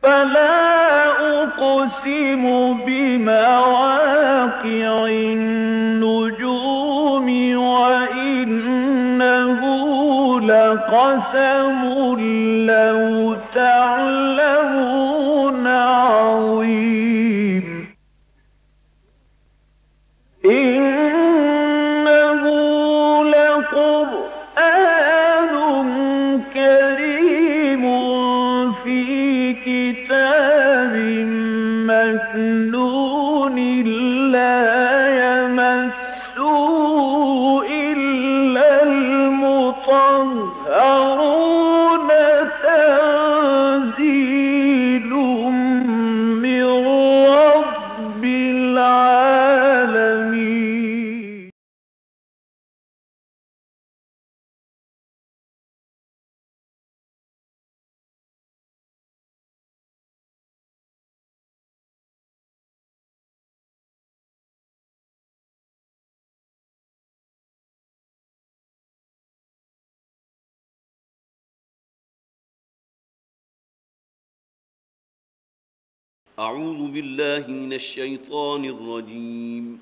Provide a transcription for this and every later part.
فلا أقسم بمواقع النجوم وإنه لقسم لو تعلمون عظيم إنه لقرآن كريم في كتاب مكنون لا يمسه إلا المطهرون تنزيل من رب العالمين. أعوذ بالله من الشيطان الرجيم.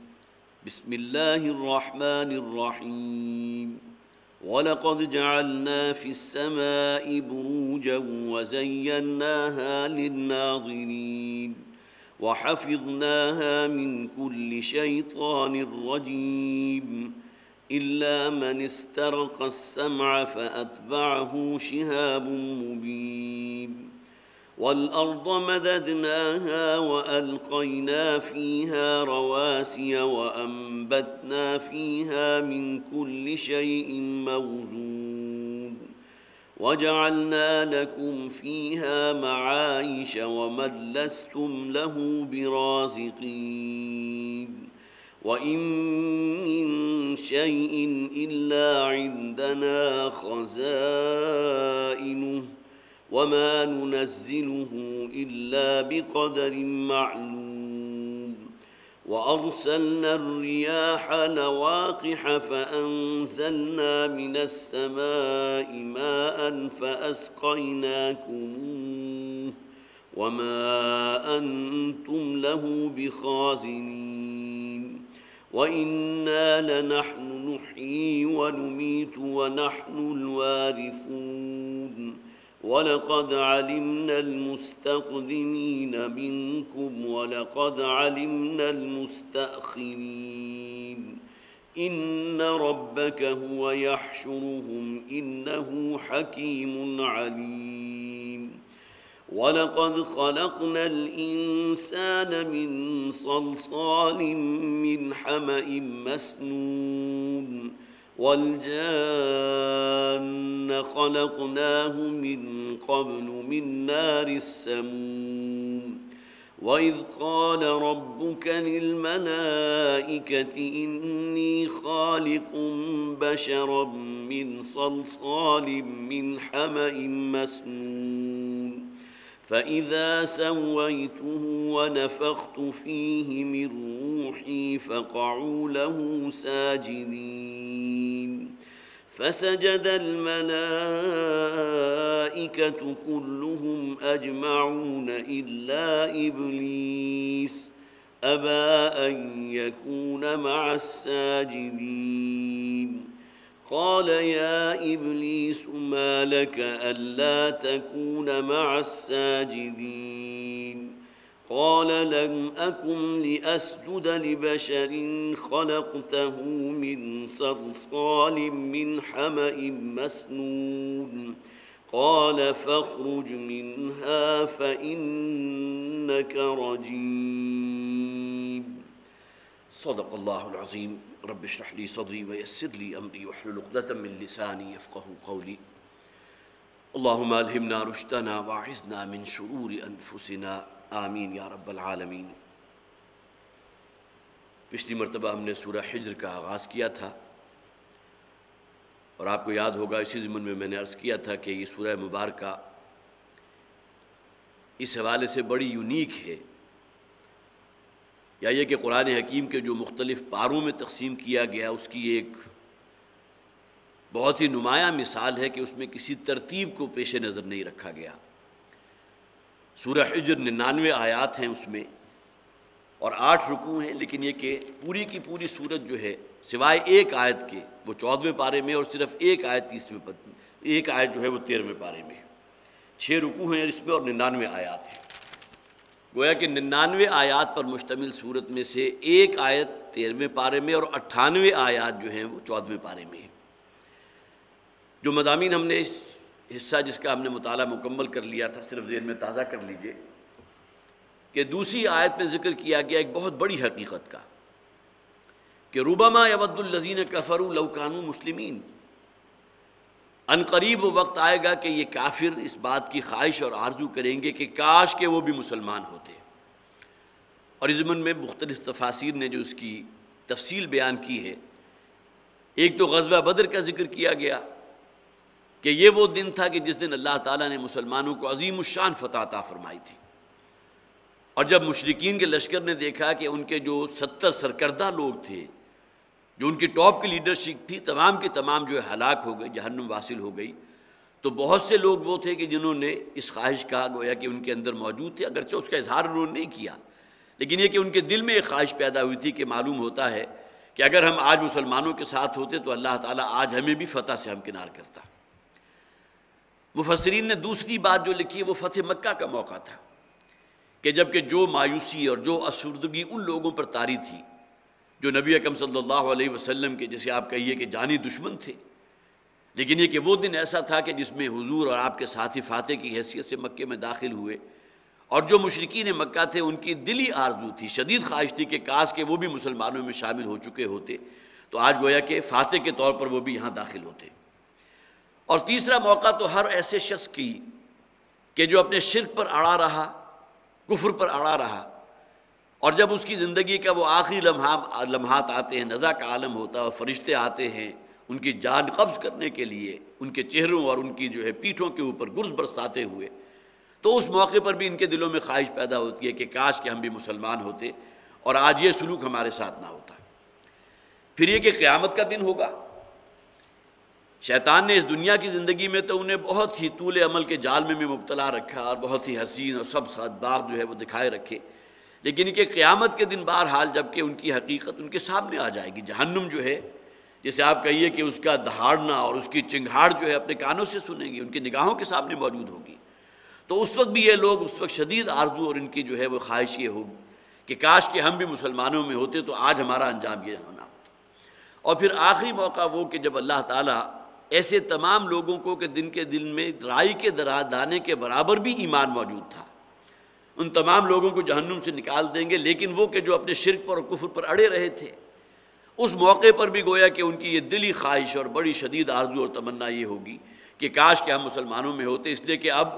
بسم الله الرحمن الرحيم. وَلَقَدْ جَعَلْنَا فِي السَّمَاءِ بُرُوجًا وَزَيَّنَّاهَا لِلنَّاظِرِينَ وَحَفِظْنَاهَا مِنْ كُلِّ شَيْطَانٍ رَجِيمٍ إِلَّا مَنِ اسْتَرَقَ السَّمْعَ فَأَتْبَعَهُ شِهَابٌ مُبِينٌ. وَالْأَرْضَ مَدَدْنَاهَا وَأَلْقَيْنَا فِيهَا رَوَاسِيَ وَأَنبَتْنَا فِيهَا مِنْ كُلِّ شَيْءٍ مَوْزُونٍ وَجَعَلْنَا لَكُمْ فِيهَا مَعَايِشَ وَمَن لَّسْتُمْ لَهُ بِرَازِقِينَ وَإِن مِّن شَيْءٍ إِلَّا عِندَنَا خَزَائِنُهُ وَمَا نُنَزِّلُهُ إِلَّا بِقَدَرٍ مَّعْلُومٍ. وَأَرْسَلْنَا الرِّيَاحَ لَوَاقِحَ فَأَنزَلْنَا مِنَ السَّمَاءِ مَاءً فَأَسْقَيْنَاكُمُوهُ وَمَا أَنتُمْ لَهُ بِخَازِنِينَ. وَإِنَّا لَنَحْنُ نُحْيِي وَنُمِيتُ وَنَحْنُ الْوَارِثُونَ. وَلَقَدْ عَلِمْنَا الْمُسْتَقْدِمِينَ مِنْكُمْ وَلَقَدْ عَلِمْنَا الْمُسْتَأْخِرِينَ. إِنَّ رَبَّكَ هُوَ يَحْشُرُهُمْ إِنَّهُ حَكِيمٌ عَلِيمٌ. وَلَقَدْ خَلَقْنَا الْإِنسَانَ مِنْ صَلْصَالٍ مِّنْ حَمَإٍ مَّسْنُونٍ وَالْجَانَّ خَلَقْنَاهُ مِنْ قَبْلُ مِنْ نَارِ السَّمُومِ. وَإِذْ قَالَ رَبُّكَ لِلْمَلَائِكَةِ إِنِّي خَالِقٌ بَشَرًا مِّنْ صَلْصَالٍ مِّنْ حَمَإٍ مَّسْنُونٍ فَإِذَا سَوَّيْتُهُ وَنَفَخْتُ فِيهِ مِنْ رُوحِي فَقَعُوا لَهُ سَاجِدِينَ. فَسَجَدَ الْمَلَائِكَةُ كُلُّهُمْ أَجْمَعُونَ إِلَّا إِبْلِيسَ أَبَى أَنْ يَكُونَ مَعَ السَّاجِدِينَ. قَالَ يَا إِبْلِيسُ مَا لَكَ أَلَّا تَكُونَ مَعَ السَّاجِدِينَ. قَالَ لَمْ أَكُنْ لِأَسْجُدَ لِبَشَرٍ خَلَقْتَهُ مِنْ صَلْصَالٍ مِّنْ حَمَإٍ مَّسْنُونٍ. قَالَ فَاخْرُجْ مِنْهَا فَإِنَّكَ رَجِيمٌ. صدق اللہ العظیم. رب اشرح لي صدری ويسر لي امری واحلل عقدۃ من لسانی یفقهوا قولی. اللهم الہمنا رشدنا واعذنا من شرور انفسنا آمین یا رب العالمین. پچھلی مرتبہ ہم نے سورہ حجر کا آغاز کیا تھا اور آپ کو یاد ہوگا اسی ضمن میں نے عرض کیا تھا کہ یہ سورہ مبارکہ اس حوالے سے بڑی یونیک ہے، یا یہ کہ قرآن حکیم کے جو مختلف پاروں میں تقسیم کیا گیا اس کی ایک بہت ہی نمایاں مثال ہے کہ اس میں کسی ترتیب کو پیش نظر نہیں رکھا گیا. سورہ حجر 99 آیات ہیں اس میں اور 8 رکوع ہیں، لیکن یہ کہ پوری کی پوری سورت جو ہے سوائے ایک آیت کے وہ 14ویں پارے میں اور صرف ایک آیت ایک آیت جو ہے وہ 13ویں پارے میں ہے۔ 6 رکوع ہیں اس میں اور 99 آیات ہیں۔ گویا کہ 99 آیات پر مشتمل سورت میں سے ایک آیت 13ویں پارے میں اور 98 آیات جو ہیں وہ 14ویں پارے میں ہیں۔ جو مضامین ہم نے اس حصہ جس کا ہم نے مطالعہ مکمل کر لیا تھا صرف ذہن میں تازہ کر لیجئے کہ دوسری آیت میں ذکر کیا گیا ایک بہت بڑی حقیقت کا کہ ربما یود الذین کفروا لو کانوا مسلمین، ان قریب وہ وقت آئے گا کہ یہ کافر اس بات کی خواہش اور آرزو کریں گے کہ کاش کہ وہ بھی مسلمان ہوتے، اور اس ضمن میں مختلف تفاسیر نے جو اس کی تفصیل بیان کی ہے۔ ایک تو غزوہ بدر کا ذکر کیا گیا کہ یہ وہ دن تھا کہ جس دن اللہ تعالیٰ نے مسلمانوں کو عظیم الشان فتح عطا فرمائی تھی، اور جب مشرکین کے لشکر نے دیکھا کہ ان کے جو 70 سرکردہ لوگ تھے جو ان کی ٹاپ کی لیڈرشپ تھی تمام کی تمام جو ہے ہلاک ہو گئے، جہنم واصل ہو گئی، تو بہت سے لوگ وہ تھے کہ جنہوں نے اس خواہش کا گویا کہ ان کے اندر موجود تھے، اگرچہ اس کا اظہار انہوں نے نہیں کیا، لیکن یہ کہ ان کے دل میں ایک خواہش پیدا ہوئی تھی کہ معلوم ہوتا ہے کہ اگر ہم آج مسلمانوں کے ساتھ ہوتے تو اللہ تعالیٰ آج ہمیں بھی فتح سے ہمکنار کرتا۔ مفسرین نے دوسری بات جو لکھی وہ فتح مکہ کا موقع تھا کہ جبکہ جو مایوسی اور جو افسردگی ان لوگوں پر طاری تھی جو نبی اکرم صلی اللہ علیہ وسلم کے جسے آپ کہیے کہ جانی دشمن تھے، لیکن یہ کہ وہ دن ایسا تھا کہ جس میں حضور اور آپ کے ساتھی فاتح کی حیثیت سے مکے میں داخل ہوئے، اور جو مشرکین مکہ تھے ان کی دلی آرزو تھی، شدید خواہش تھی کہ کاش کہ وہ بھی مسلمانوں میں شامل ہو چکے ہوتے تو آج گویا کہ فاتح کے طور پر وہ بھی یہاں داخل ہوتے۔ اور تیسرا موقع تو ہر ایسے شخص کی کہ جو اپنے شرک پر اڑا رہا، کفر پر اڑا رہا، اور جب اس کی زندگی کا وہ آخری لمحات آتے ہیں، نزع کا عالم ہوتا ہے اور فرشتے آتے ہیں ان کی جان قبض کرنے کے لیے، ان کے چہروں اور ان کی جو ہے پیٹھوں کے اوپر گرز برساتے ہوئے، تو اس موقع پر بھی ان کے دلوں میں خواہش پیدا ہوتی ہے کہ کاش کہ ہم بھی مسلمان ہوتے اور آج یہ سلوک ہمارے ساتھ نہ ہوتا۔ پھر یہ کہ قیامت کا دن ہوگا، شیطان نے اس دنیا کی زندگی میں تو انہیں بہت ہی طول عمل کے جال میں مبتلا رکھا اور بہت ہی حسین اور سب باغ جو ہے وہ دکھائے رکھے، لیکن یہ کہ قیامت کے دن بہرحال جب کہ ان کی حقیقت ان کے سامنے آ جائے گی، جہنم جو ہے جسے آپ کہیے کہ اس کا دہاڑنا اور اس کی چنگھاڑ جو ہے اپنے کانوں سے سنیں گی، ان کی نگاہوں کے سامنے موجود ہوگی، تو اس وقت بھی یہ لوگ اس وقت شدید آرزو اور ان کی جو ہے وہ خواہش یہ ہوگی کہ کاش کہ ہم بھی مسلمانوں میں ہوتے تو آج ہمارا انجام یہ ہونا ہوتا۔ اور پھر آخری موقع وہ کہ جب اللہ تعالیٰ ایسے تمام لوگوں کو کہ دن کے دل میں رائی کے دانے کے برابر بھی ایمان موجود تھا، ان تمام لوگوں کو جہنم سے نکال دیں گے، لیکن وہ کہ جو اپنے شرک پر اور کفر پر اڑے رہے تھے اس موقع پر بھی گویا کہ ان کی یہ دلی خواہش اور بڑی شدید آرزو اور تمنا یہ ہوگی کہ کاش کہ ہم مسلمانوں میں ہوتے، اس لیے کہ اب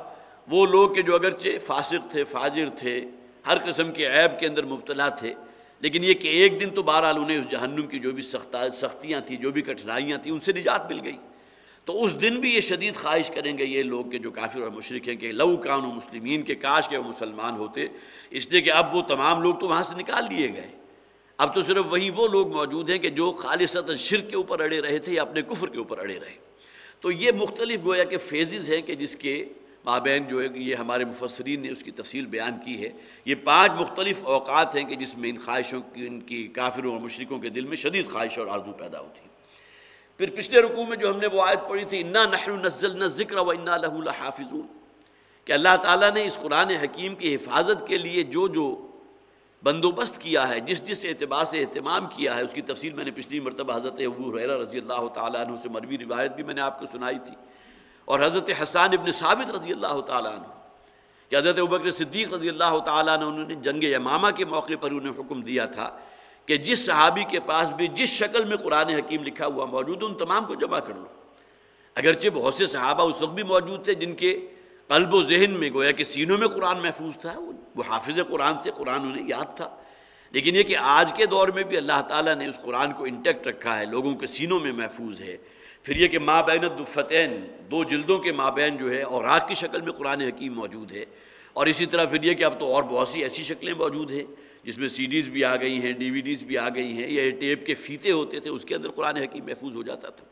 وہ لوگ کہ جو اگرچہ فاسق تھے، فاجر تھے، ہر قسم کے عیب کے اندر مبتلا تھے، لیکن یہ کہ ایک دن تو بہرحال انہیں اس جہنم کی جو بھی سختیاں تھیں، جو بھی کٹھنائیاں تھیں، ان سے نجات مل گئی، تو اس دن بھی یہ شدید خواہش کریں گے یہ لوگ کہ جو کافر اور مشرک ہیں کہ لو کانوا مسلمین، کہ کاش کہ وہ مسلمان ہوتے، اس لیے کہ اب وہ تمام لوگ تو وہاں سے نکال لیے گئے، اب تو صرف وہی وہ لوگ موجود ہیں کہ جو خالصتاً شرک کے اوپر اڑے رہے تھے یا اپنے کفر کے اوپر اڑے رہے۔ تو یہ مختلف گویا کہ فیزز ہیں کہ جس کے مابین جو ہے یہ ہمارے مفسرین نے اس کی تفصیل بیان کی ہے، یہ 5 مختلف اوقات ہیں کہ جس میں ان خواہشوں کی، ان کی کافروں اور مشرکوں کے دل میں شدید خواہش اور آرزو پیدا ہوتی ہے۔ پھر پچھلے رکوع میں جو ہم نے وہ آیت پڑھی تھی انا نحن نزلنا الذکر وانا لہ لحافظون، کہ اللہ تعالیٰ نے اس قرآن حکیم کی حفاظت کے لیے جو بندوبست کیا ہے، جس اعتبار سے اہتمام کیا ہے، اس کی تفصیل میں نے پچھلی مرتبہ حضرت ابو ہریرہ رضی اللہ تعالیٰ عنہ سے مروی روایت بھی میں نے آپ کو سنائی تھی، اور حضرت حسان ابن ثابت رضی اللہ تعالیٰ عنہ کہ حضرت ابوبکر صدیق رضی اللہ تعالیٰ عنہ انہوں نے جنگ یمامہ کے موقع پر انہیں حکم دیا تھا کہ جس صحابی کے پاس بھی جس شکل میں قرآن حکیم لکھا ہوا موجود ہے ان تمام کو جمع کر لو۔ اگرچہ بہت سے صحابہ اس وقت بھی موجود تھے جن کے قلب و ذہن میں گویا کہ سینوں میں قرآن محفوظ تھا، وہ حافظ قرآن تھے، قرآن انہیں یاد تھا، لیکن یہ کہ آج کے دور میں بھی اللہ تعالیٰ نے اس قرآن کو انٹیکٹ رکھا ہے، لوگوں کے سینوں میں محفوظ ہے۔ پھر یہ کہ ما بین الدفتین، 2 جلدوں کے مابین جو ہے اوراق کی شکل میں قرآن حکیم موجود ہے، اور اسی طرح پھر یہ کہ اب تو اور بہت سی ایسی شکلیں موجود ہیں جس میں سی ڈیز بھی آ گئی ہیں، ڈی وی ڈیز بھی آ گئی ہیں، یا ٹیپ کے فیتے ہوتے تھے اس کے اندر قرآن حکیم محفوظ ہو جاتا تھا۔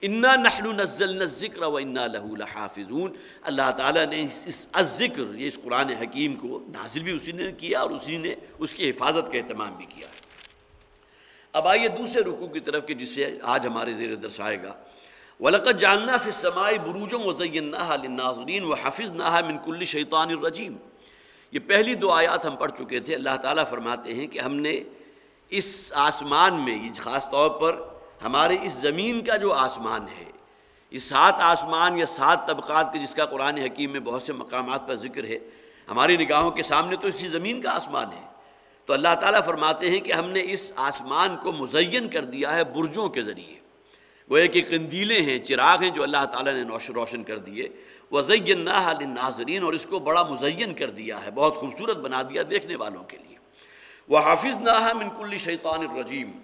انا نحن نزلنا الذکر وانا لہ لحافظون۔ اللہ تعالیٰ نے اس الذکر، یہ اس قرآن حکیم کو نازل بھی اسی نے کیا اور اسی نے اس کی حفاظت کا اہتمام بھی کیا۔ اب آئیے دوسرے رکوع کی طرف کہ جس سے آج ہمارے زیر درس آئے گا۔ وَلَقَدْ جَعَلْنَا فِي السَّمَاءِ بُرُوجًا وَزَيَّنَّاهَا لِلنَّاظِرِينَ وَحَفِظْنَاهَا مِنْ كُلِّ شَيْطَانٍ رَجِيمٍ۔ یہ پہلی دو آیات ہم پڑھ چکے تھے۔ اللہ تعالیٰ فرماتے ہیں کہ ہم نے اس آسمان میں، خاص طور پر ہمارے اس زمین کا جو آسمان ہے، یہ 7 آسمان یا 7 طبقات کے جس کا قرآن حکیم میں بہت سے مقامات پر ذکر ہے، ہماری نگاہوں کے سامنے تو اسی زمین کا آسمان ہے۔ تو اللہ تعالیٰ فرماتے ہیں کہ ہم نے اس آسمان کو مزین کر دیا ہے برجوں کے ذریعے، گویا کہ قندیلیں ہیں، چراغ ہیں جو اللہ تعالیٰ نے روشن کر دیے۔ وَزَيَّنَّاهَا لِلنَّاظِرِينَ، اور اس کو بڑا مزین کر دیا ہے، بہت خوبصورت بنا دیا دیکھنے والوں کے لیے۔ وَحَافِظْنَاهَا مِنْ كُلِّ شَيْطَانٍ رَجِيمٍ،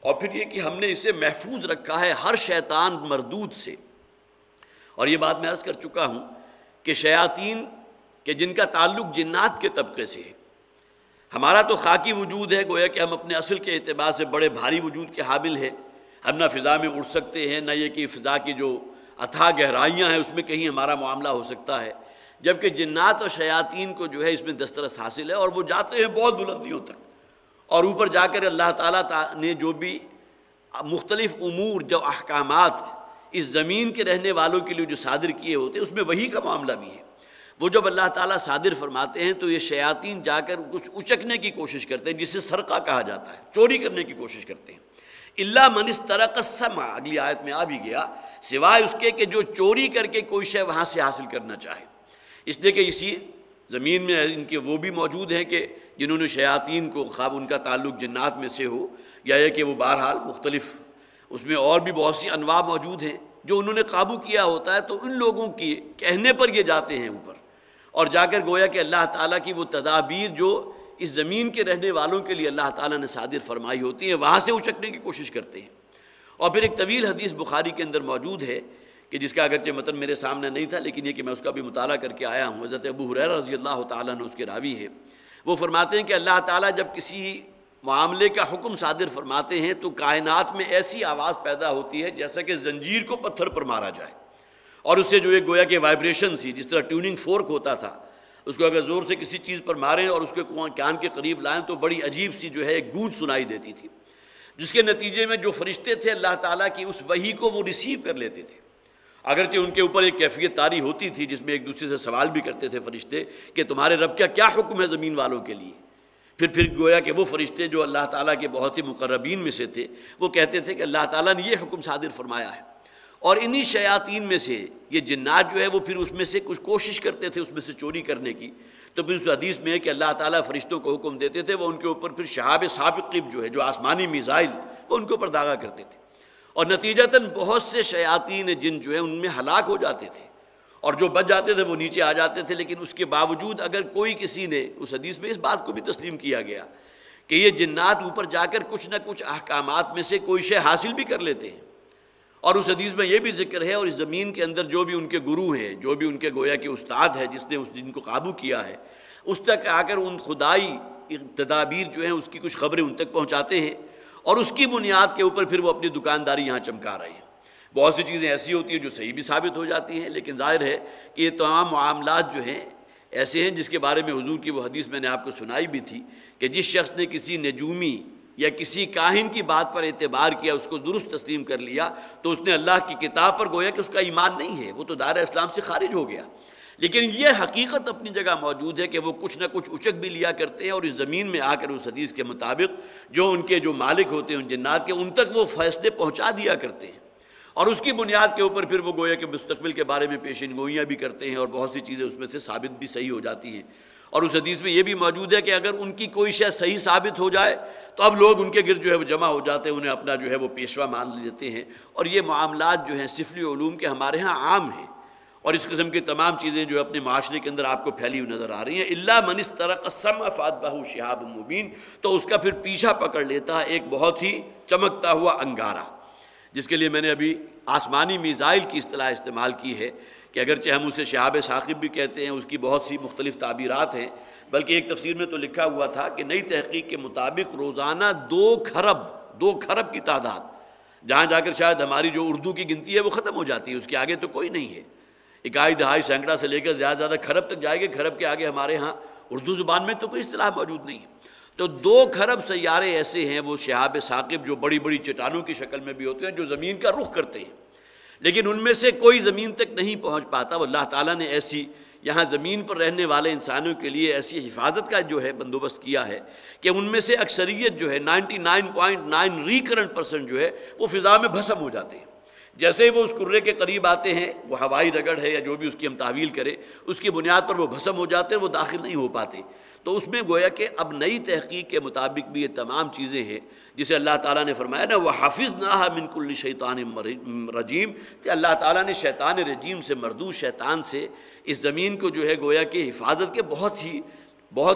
اور پھر یہ کہ ہم نے اسے محفوظ رکھا ہے ہر شیطان مردود سے۔ اور یہ بات میں عرض کر چکا ہوں کہ شیاطین کہ جن کا تعلق جنات کے طبقے سے ہے، ہمارا تو خاکی وجود ہے، گویا کہ ہم اپنے اصل کے اعتبار سے بڑے بھاری وجود کے حامل ہیں، ہم نہ فضا میں اڑ سکتے ہیں، نہ یہ کہ فضا کی جو اتھاہ گہرائیاں ہیں اس میں کہیں ہمارا معاملہ ہو سکتا ہے، جبکہ جنات اور شیاطین کو جو ہے اس میں دسترس حاصل ہے، اور وہ جاتے ہیں بہت بلندیوں تک، اور اوپر جا کر اللہ تعالیٰ نے جو بھی مختلف امور، جو احکامات اس زمین کے رہنے والوں کے لیے جو صادر کیے ہوتے ہیں، اس میں وہی کا معاملہ بھی ہے۔ وہ جب اللہ تعالیٰ صادر فرماتے ہیں تو یہ شیاطین جا کر کچھ اچکنے کی کوشش کرتے ہیں، جسے سرقہ کہا جاتا ہے، چوری کرنے کی کوشش کرتے ہیں۔ الا من استرق السمع، اگلی آیت میں آ بھی گیا، سوائے اس کے کہ جو چوری کر کے کوئی شے وہاں سے حاصل کرنا چاہے۔ اس لیے کہ اسی زمین میں ان کے وہ بھی موجود ہیں کہ جنہوں نے شیاطین کو، خواب ان کا تعلق جنات میں سے ہو یا یہ کہ وہ بہرحال مختلف، اس میں اور بھی بہت سی انواع موجود ہیں جو انہوں نے قابو کیا ہوتا ہے، تو ان لوگوں کے کہنے پر یہ جاتے ہیں اوپر، اور جا کر گویا کہ اللہ تعالیٰ کی وہ تدابیر جو اس زمین کے رہنے والوں کے لیے اللہ تعالیٰ نے صادر فرمائی ہوتی ہیں، وہاں سے اچکنے کی کوشش کرتے ہیں۔ اور پھر ایک طویل حدیث بخاری کے اندر موجود ہے کہ جس کا اگرچہ متن میرے سامنے نہیں تھا، لیکن یہ کہ میں اس کا بھی مطالعہ کر کے آیا ہوں۔ حضرت ابو ہریرہ رضی اللہ تعالیٰ عنہ اس کے راوی ہے، وہ فرماتے ہیں کہ اللہ تعالیٰ جب کسی معاملے کا حکم صادر فرماتے ہیں تو کائنات میں ایسی آواز پیدا ہوتی ہے جیسا کہ زنجیر کو پتھر پر مارا جائے، اور اس سے جو ایک گویا کہ وائبریشن سی، جس طرح ٹیوننگ فورک ہوتا تھا، اس کو اگر زور سے کسی چیز پر ماریں اور اس کے کان کے قریب لائیں تو بڑی عجیب سی جو ہے ایک گونج سنائی دیتی تھی، جس کے نتیجے میں جو فرشتے تھے اللہ تعالیٰ کی اس وحی کو وہ ریسیو کر لیتے تھے۔ اگرچہ ان کے اوپر ایک کیفیت طاری ہوتی تھی جس میں ایک دوسرے سے سوال بھی کرتے تھے فرشتے کہ تمہارے رب کا کیا حکم ہے زمین والوں کے لیے۔ پھر گویا کہ وہ فرشتے جو اللہ تعالیٰ کے بہت ہی مقربین میں سے تھے، وہ کہتے تھے کہ اللہ تعالیٰ نے یہ حکم صادر فرمایا ہے۔ اور انہی شیاطین میں سے یہ جنات جو ہے وہ پھر اس میں سے کچھ کوشش کرتے تھے اس میں سے چوری کرنے کی، تو پھر اس حدیث میں ہے کہ اللہ تعالیٰ فرشتوں کو حکم دیتے تھے، وہ ان کے اوپر پھر شہاب ثاقب جو ہے، جو آسمانی میزائل، وہ ان کے اوپر داغا کرتے تھے، اور نتیجتاً بہت سے شیاطین جن جو ہے ان میں ہلاک ہو جاتے تھے، اور جو بچ جاتے تھے وہ نیچے آ جاتے تھے۔ لیکن اس کے باوجود اگر کوئی کسی نے، اس حدیث میں اس بات کو بھی تسلیم کیا گیا کہ یہ جنات اوپر جا کر کچھ نہ کچھ احکامات میں سے کوئی شے حاصل بھی کر لیتے ہیں، اور اس حدیث میں یہ بھی ذکر ہے، اور اس زمین کے اندر جو بھی ان کے گرو ہیں، جو بھی ان کے گویا کہ استاد ہے جس نے اس جن کو قابو کیا ہے، اس تک آ کر ان خدائی تدابیر جو ہیں اس کی کچھ خبریں ان تک پہنچاتے ہیں، اور اس کی بنیاد کے اوپر پھر وہ اپنی دکانداری یہاں چمکا رہے ہیں۔ بہت سی چیزیں ایسی ہوتی ہیں جو صحیح بھی ثابت ہو جاتی ہیں، لیکن ظاہر ہے کہ یہ تمام معاملات جو ہیں ایسے ہیں جس کے بارے میں حضور کی وہ حدیث میں نے آپ کو سنائی بھی تھی کہ جس شخص نے کسی نجومی یا کسی کاہن کی بات پر اعتبار کیا، اس کو درست تسلیم کر لیا، تو اس نے اللہ کی کتاب پر گویا کہ اس کا ایمان نہیں ہے، وہ تو دائرہ اسلام سے خارج ہو گیا۔ لیکن یہ حقیقت اپنی جگہ موجود ہے کہ وہ کچھ نہ کچھ اچک بھی لیا کرتے ہیں، اور اس زمین میں آ کر اس حدیث کے مطابق جو ان کے جو مالک ہوتے ہیں ان جنات کے، ان تک وہ فیصلے پہنچا دیا کرتے ہیں، اور اس کی بنیاد کے اوپر پھر وہ گویا کہ مستقبل کے بارے میں پیشین گوئیاں بھی کرتے ہیں، اور بہت سی چیزیں اس میں سے ثابت بھی صحیح ہو جاتی ہیں۔ اور اس حدیث میں یہ بھی موجود ہے کہ اگر ان کی کوئی شے صحیح ثابت ہو جائے تو اب لوگ ان کے گرد جو ہے وہ جمع ہو جاتے ہیں، انہیں اپنا جو ہے وہ پیشوا مان لیتے ہیں، اور یہ معاملات جو ہیں سفلی علوم کے ہمارے ہاں عام ہیں، اور اس قسم کی تمام چیزیں جو اپنے معاشرے کے اندر آپ کو پھیلی ہوئی نظر آ رہی ہیں۔ الا من استرق السمع فاتبعه شهاب مبین، تو اس کا پھر پیچھا پکڑ لیتا ہے ایک بہت ہی چمکتا ہوا انگارہ، جس کے لیے میں نے ابھی آسمانی میزائل کی اصطلاح استعمال کی ہے کہ اگرچہ ہم اسے شہاب ثاقب بھی کہتے ہیں، اس کی بہت سی مختلف تعبیرات ہیں، بلکہ ایک تفسیر میں تو لکھا ہوا تھا کہ نئی تحقیق کے مطابق روزانہ 2 کھرب کی تعداد جہاں جا کر شاید ہماری جو اردو کی گنتی ہے وہ ختم ہو جاتی ہے، اس کے آگے تو کوئی نہیں ہے۔ اکائی دہائی سینکڑا سے لے کر زیادہ زیادہ کھرب تک جائے گے، کھرب کے آگے ہمارے ہاں اردو زبان میں تو کوئی اصطلاح موجود نہیں ہے۔ تو 2 کھرب سیارے ایسے ہیں، وہ شہاب ثاقب، جو بڑی بڑی چٹانوں کی شکل میں بھی ہوتے ہیں، جو زمین کا رخ کرتے ہیں، لیکن ان میں سے کوئی زمین تک نہیں پہنچ پاتا۔ وہ اللہ تعالیٰ نے ایسی یہاں زمین پر رہنے والے انسانوں کے لیے ایسی حفاظت کا جو ہے بندوبست کیا ہے کہ ان میں سے اکثریت جو ہے 99.9 ریکرنٹ % جو ہے وہ فضا میں بھسم ہو جاتے ہیں۔ جیسے ہی وہ اس کرے کے قریب آتے ہیں، وہ ہوائی رگڑ ہے یا جو بھی اس کی ہم تعویل کرے، اس کی بنیاد پر وہ بھسم ہو جاتے ہیں، وہ داخل نہیں ہو پاتے۔ تو اس میں گویا کہ اب نئی تحقیق کے مطابق بھی یہ تمام چیزیں ہیں، جسے اللہ تعالیٰ نے فرمایا نا وَحَفِظْنَاهَا مِن كُلِّ شَيْطَانٍ رَجِيمٍ، کہ اللہ تعالیٰ نے شیطان رجیم سے، مردود شیطان سے اس زمین کو جو ہے گویا کہ حفاظت کے بہت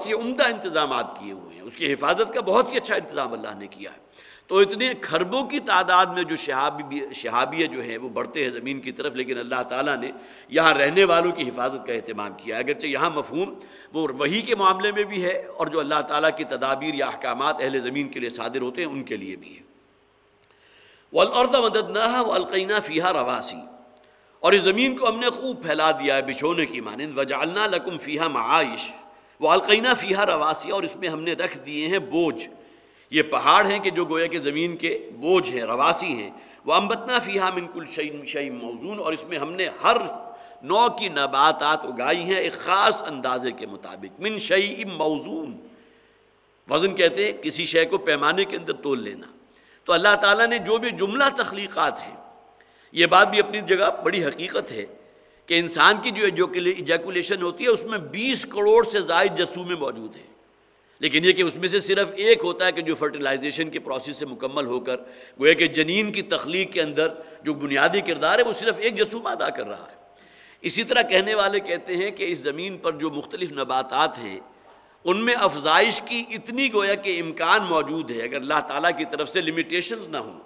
ہی عمدہ انتظامات کیے ہوئے ہیں، اس کی حفاظت کا بہت ہی اچھا انتظام اللہ نے کیا ہے۔ تو اتنے کھربوں کی تعداد میں جو شہابیہ جو ہیں وہ بڑھتے ہیں زمین کی طرف، لیکن اللہ تعالیٰ نے یہاں رہنے والوں کی حفاظت کا اہتمام کیا ہے۔ اگرچہ یہاں مفہوم وہ وحی کے معاملے میں بھی ہے، اور جو اللہ تعالیٰ کی تدابیر یا احکامات اہل زمین کے لیے صادر ہوتے ہیں ان کے لیے بھی ہے۔ وَالْأَرْضَ مَدَدْنَاهَا وَأَلْقَيْنَا فِيهَا رَوَاسِيَ، اور اس زمین کو ہم نے خوب پھیلا دیا ہے بچھونے کی مانند، وَجَعَلْنَا لَكُمْ فِيهَا مَعَائِشَ وَأَلْقَيْنَا فِيهَا رَوَاسِيَ، اور اس میں ہم نے رکھ دیے ہیں بوجھ، یہ پہاڑ ہیں کہ جو گویا کہ زمین کے بوجھ ہیں، رواسی ہیں۔ وَأَنبَتْنَا فِيهَا مِن كُلِّ شَيْءٍ مَوْزُونٍ، اور اس میں ہم نے ہر نوع کی نباتات اگائی ہیں ایک خاص اندازے کے مطابق۔ من شیء موزون، وزن کہتے ہیں کسی شے کو پیمانے کے اندر تول لینا۔ تو اللہ تعالیٰ نے جو بھی جملہ تخلیقات ہیں، یہ بات بھی اپنی جگہ بڑی حقیقت ہے کہ انسان کی جو ایجیکولیشن ہوتی ہے اس میں 20 کروڑ سے زائد جرثومے موجود ہیں، لیکن یہ کہ اس میں سے صرف ایک ہوتا ہے کہ جو فرٹیلائزیشن کے پروسیس سے مکمل ہو کر گویا کہ جنین کی تخلیق کے اندر جو بنیادی کردار ہے وہ صرف ایک جرثومہ ادا کر رہا ہے۔ اسی طرح کہنے والے کہتے ہیں کہ اس زمین پر جو مختلف نباتات ہیں ان میں افزائش کی اتنی گویا کہ امکان موجود ہے، اگر اللہ تعالیٰ کی طرف سے لمیٹیشنز نہ ہوں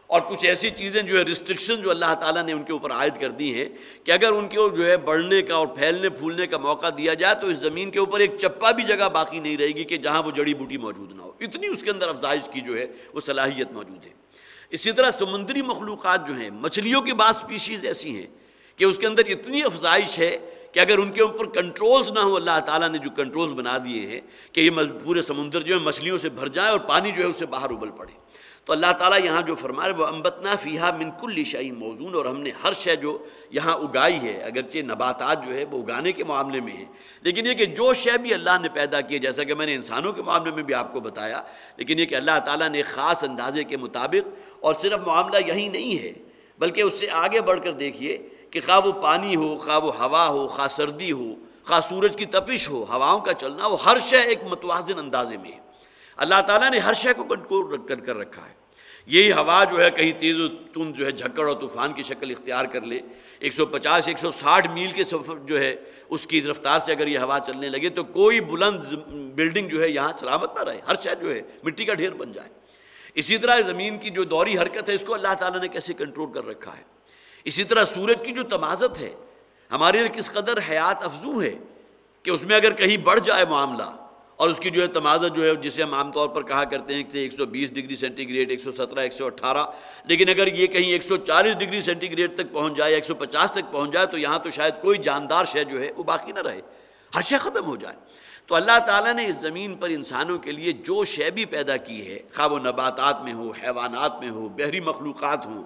اور کچھ ایسی چیزیں جو ہے ریسٹرکشن جو اللہ تعالیٰ نے ان کے اوپر عائد کر دی ہیں کہ اگر ان کو جو ہے بڑھنے کا اور پھیلنے پھولنے کا موقع دیا جائے تو اس زمین کے اوپر ایک چپا بھی جگہ باقی نہیں رہے گی کہ جہاں وہ جڑی بوٹی موجود نہ ہو، اتنی اس کے اندر افزائش کی جو ہے وہ صلاحیت موجود ہے۔ اسی طرح سمندری مخلوقات جو ہیں، مچھلیوں کی بعض سپیشیز ایسی ہیں کہ اس کے اندر اتنی افزائش ہے کہ اگر ان کے اوپر کنٹرولز نہ ہوں، اللہ تعالیٰ نے جو کنٹرولز بنا دیے ہیں کہ یہ پورے سمندر جو ہے مچھلیوں سے بھر جائے اور پانی جو ہے اس سے باہر ابل پڑے، تو اللہ تعالیٰ یہاں جو فرما رہے وہ انبتنا فیہا من کل شیء موزون، اور ہم نے ہر شے جو یہاں اگائی ہے، اگرچہ نباتات جو ہے وہ اگانے کے معاملے میں ہیں، لیکن یہ کہ جو شے بھی اللہ نے پیدا کیے، جیسا کہ میں نے انسانوں کے معاملے میں بھی آپ کو بتایا، لیکن یہ کہ اللہ تعالیٰ نے ایک خاص اندازے کے مطابق، اور صرف معاملہ یہی نہیں ہے بلکہ اس سے آگے بڑھ کر دیکھیے کہ خواہ وہ پانی ہو، خواہ وہ ہوا ہو، خواہ سردی ہو، خواہ سورج کی تپش ہو، ہواؤں کا چلنا ہو، ہر شے ایک متوازن اندازے میں ہے۔ اللہ تعالیٰ نے ہر شے کو کنٹرول کر رکھا ہے۔ یہی ہوا جو ہے کہیں تیز و تند جو ہے جھکڑ اور طوفان کی شکل اختیار کر لے، 150-160 میل کے سفر جو ہے اس کی رفتار سے اگر یہ ہوا چلنے لگے تو کوئی بلند بلڈنگ جو ہے یہاں سلامت نہ رہے، ہر شے جو ہے مٹی کا ڈھیر بن جائے۔ اسی طرح زمین کی جو دوری حرکت ہے اس کو اللہ تعالیٰ نے کیسے کنٹرول کر رکھا ہے۔ اسی طرح سورج کی جو تمازت ہے ہمارے لیے کس قدر حیات افزوں ہے کہ اس میں اگر کہیں بڑھ جائے معاملہ اور اس کی جو ہے تمازت جو ہے جسے ہم عام طور پر کہا کرتے ہیں کہ 120 ڈگری سینٹی گریڈ، 117، 118، لیکن اگر یہ کہیں 140 ڈگری سینٹی گریڈ تک پہنچ جائے، 150 تک پہنچ جائے تو یہاں تو شاید کوئی جاندار شے جو ہے وہ باقی نہ رہے، ہر شے ختم ہو جائے۔ تو اللہ تعالیٰ نے اس زمین پر انسانوں کے لیے جو شے بھی پیدا کی ہے، خواہ وہ نباتات میں ہو، حیوانات میں ہو، بحری مخلوقات ہوں،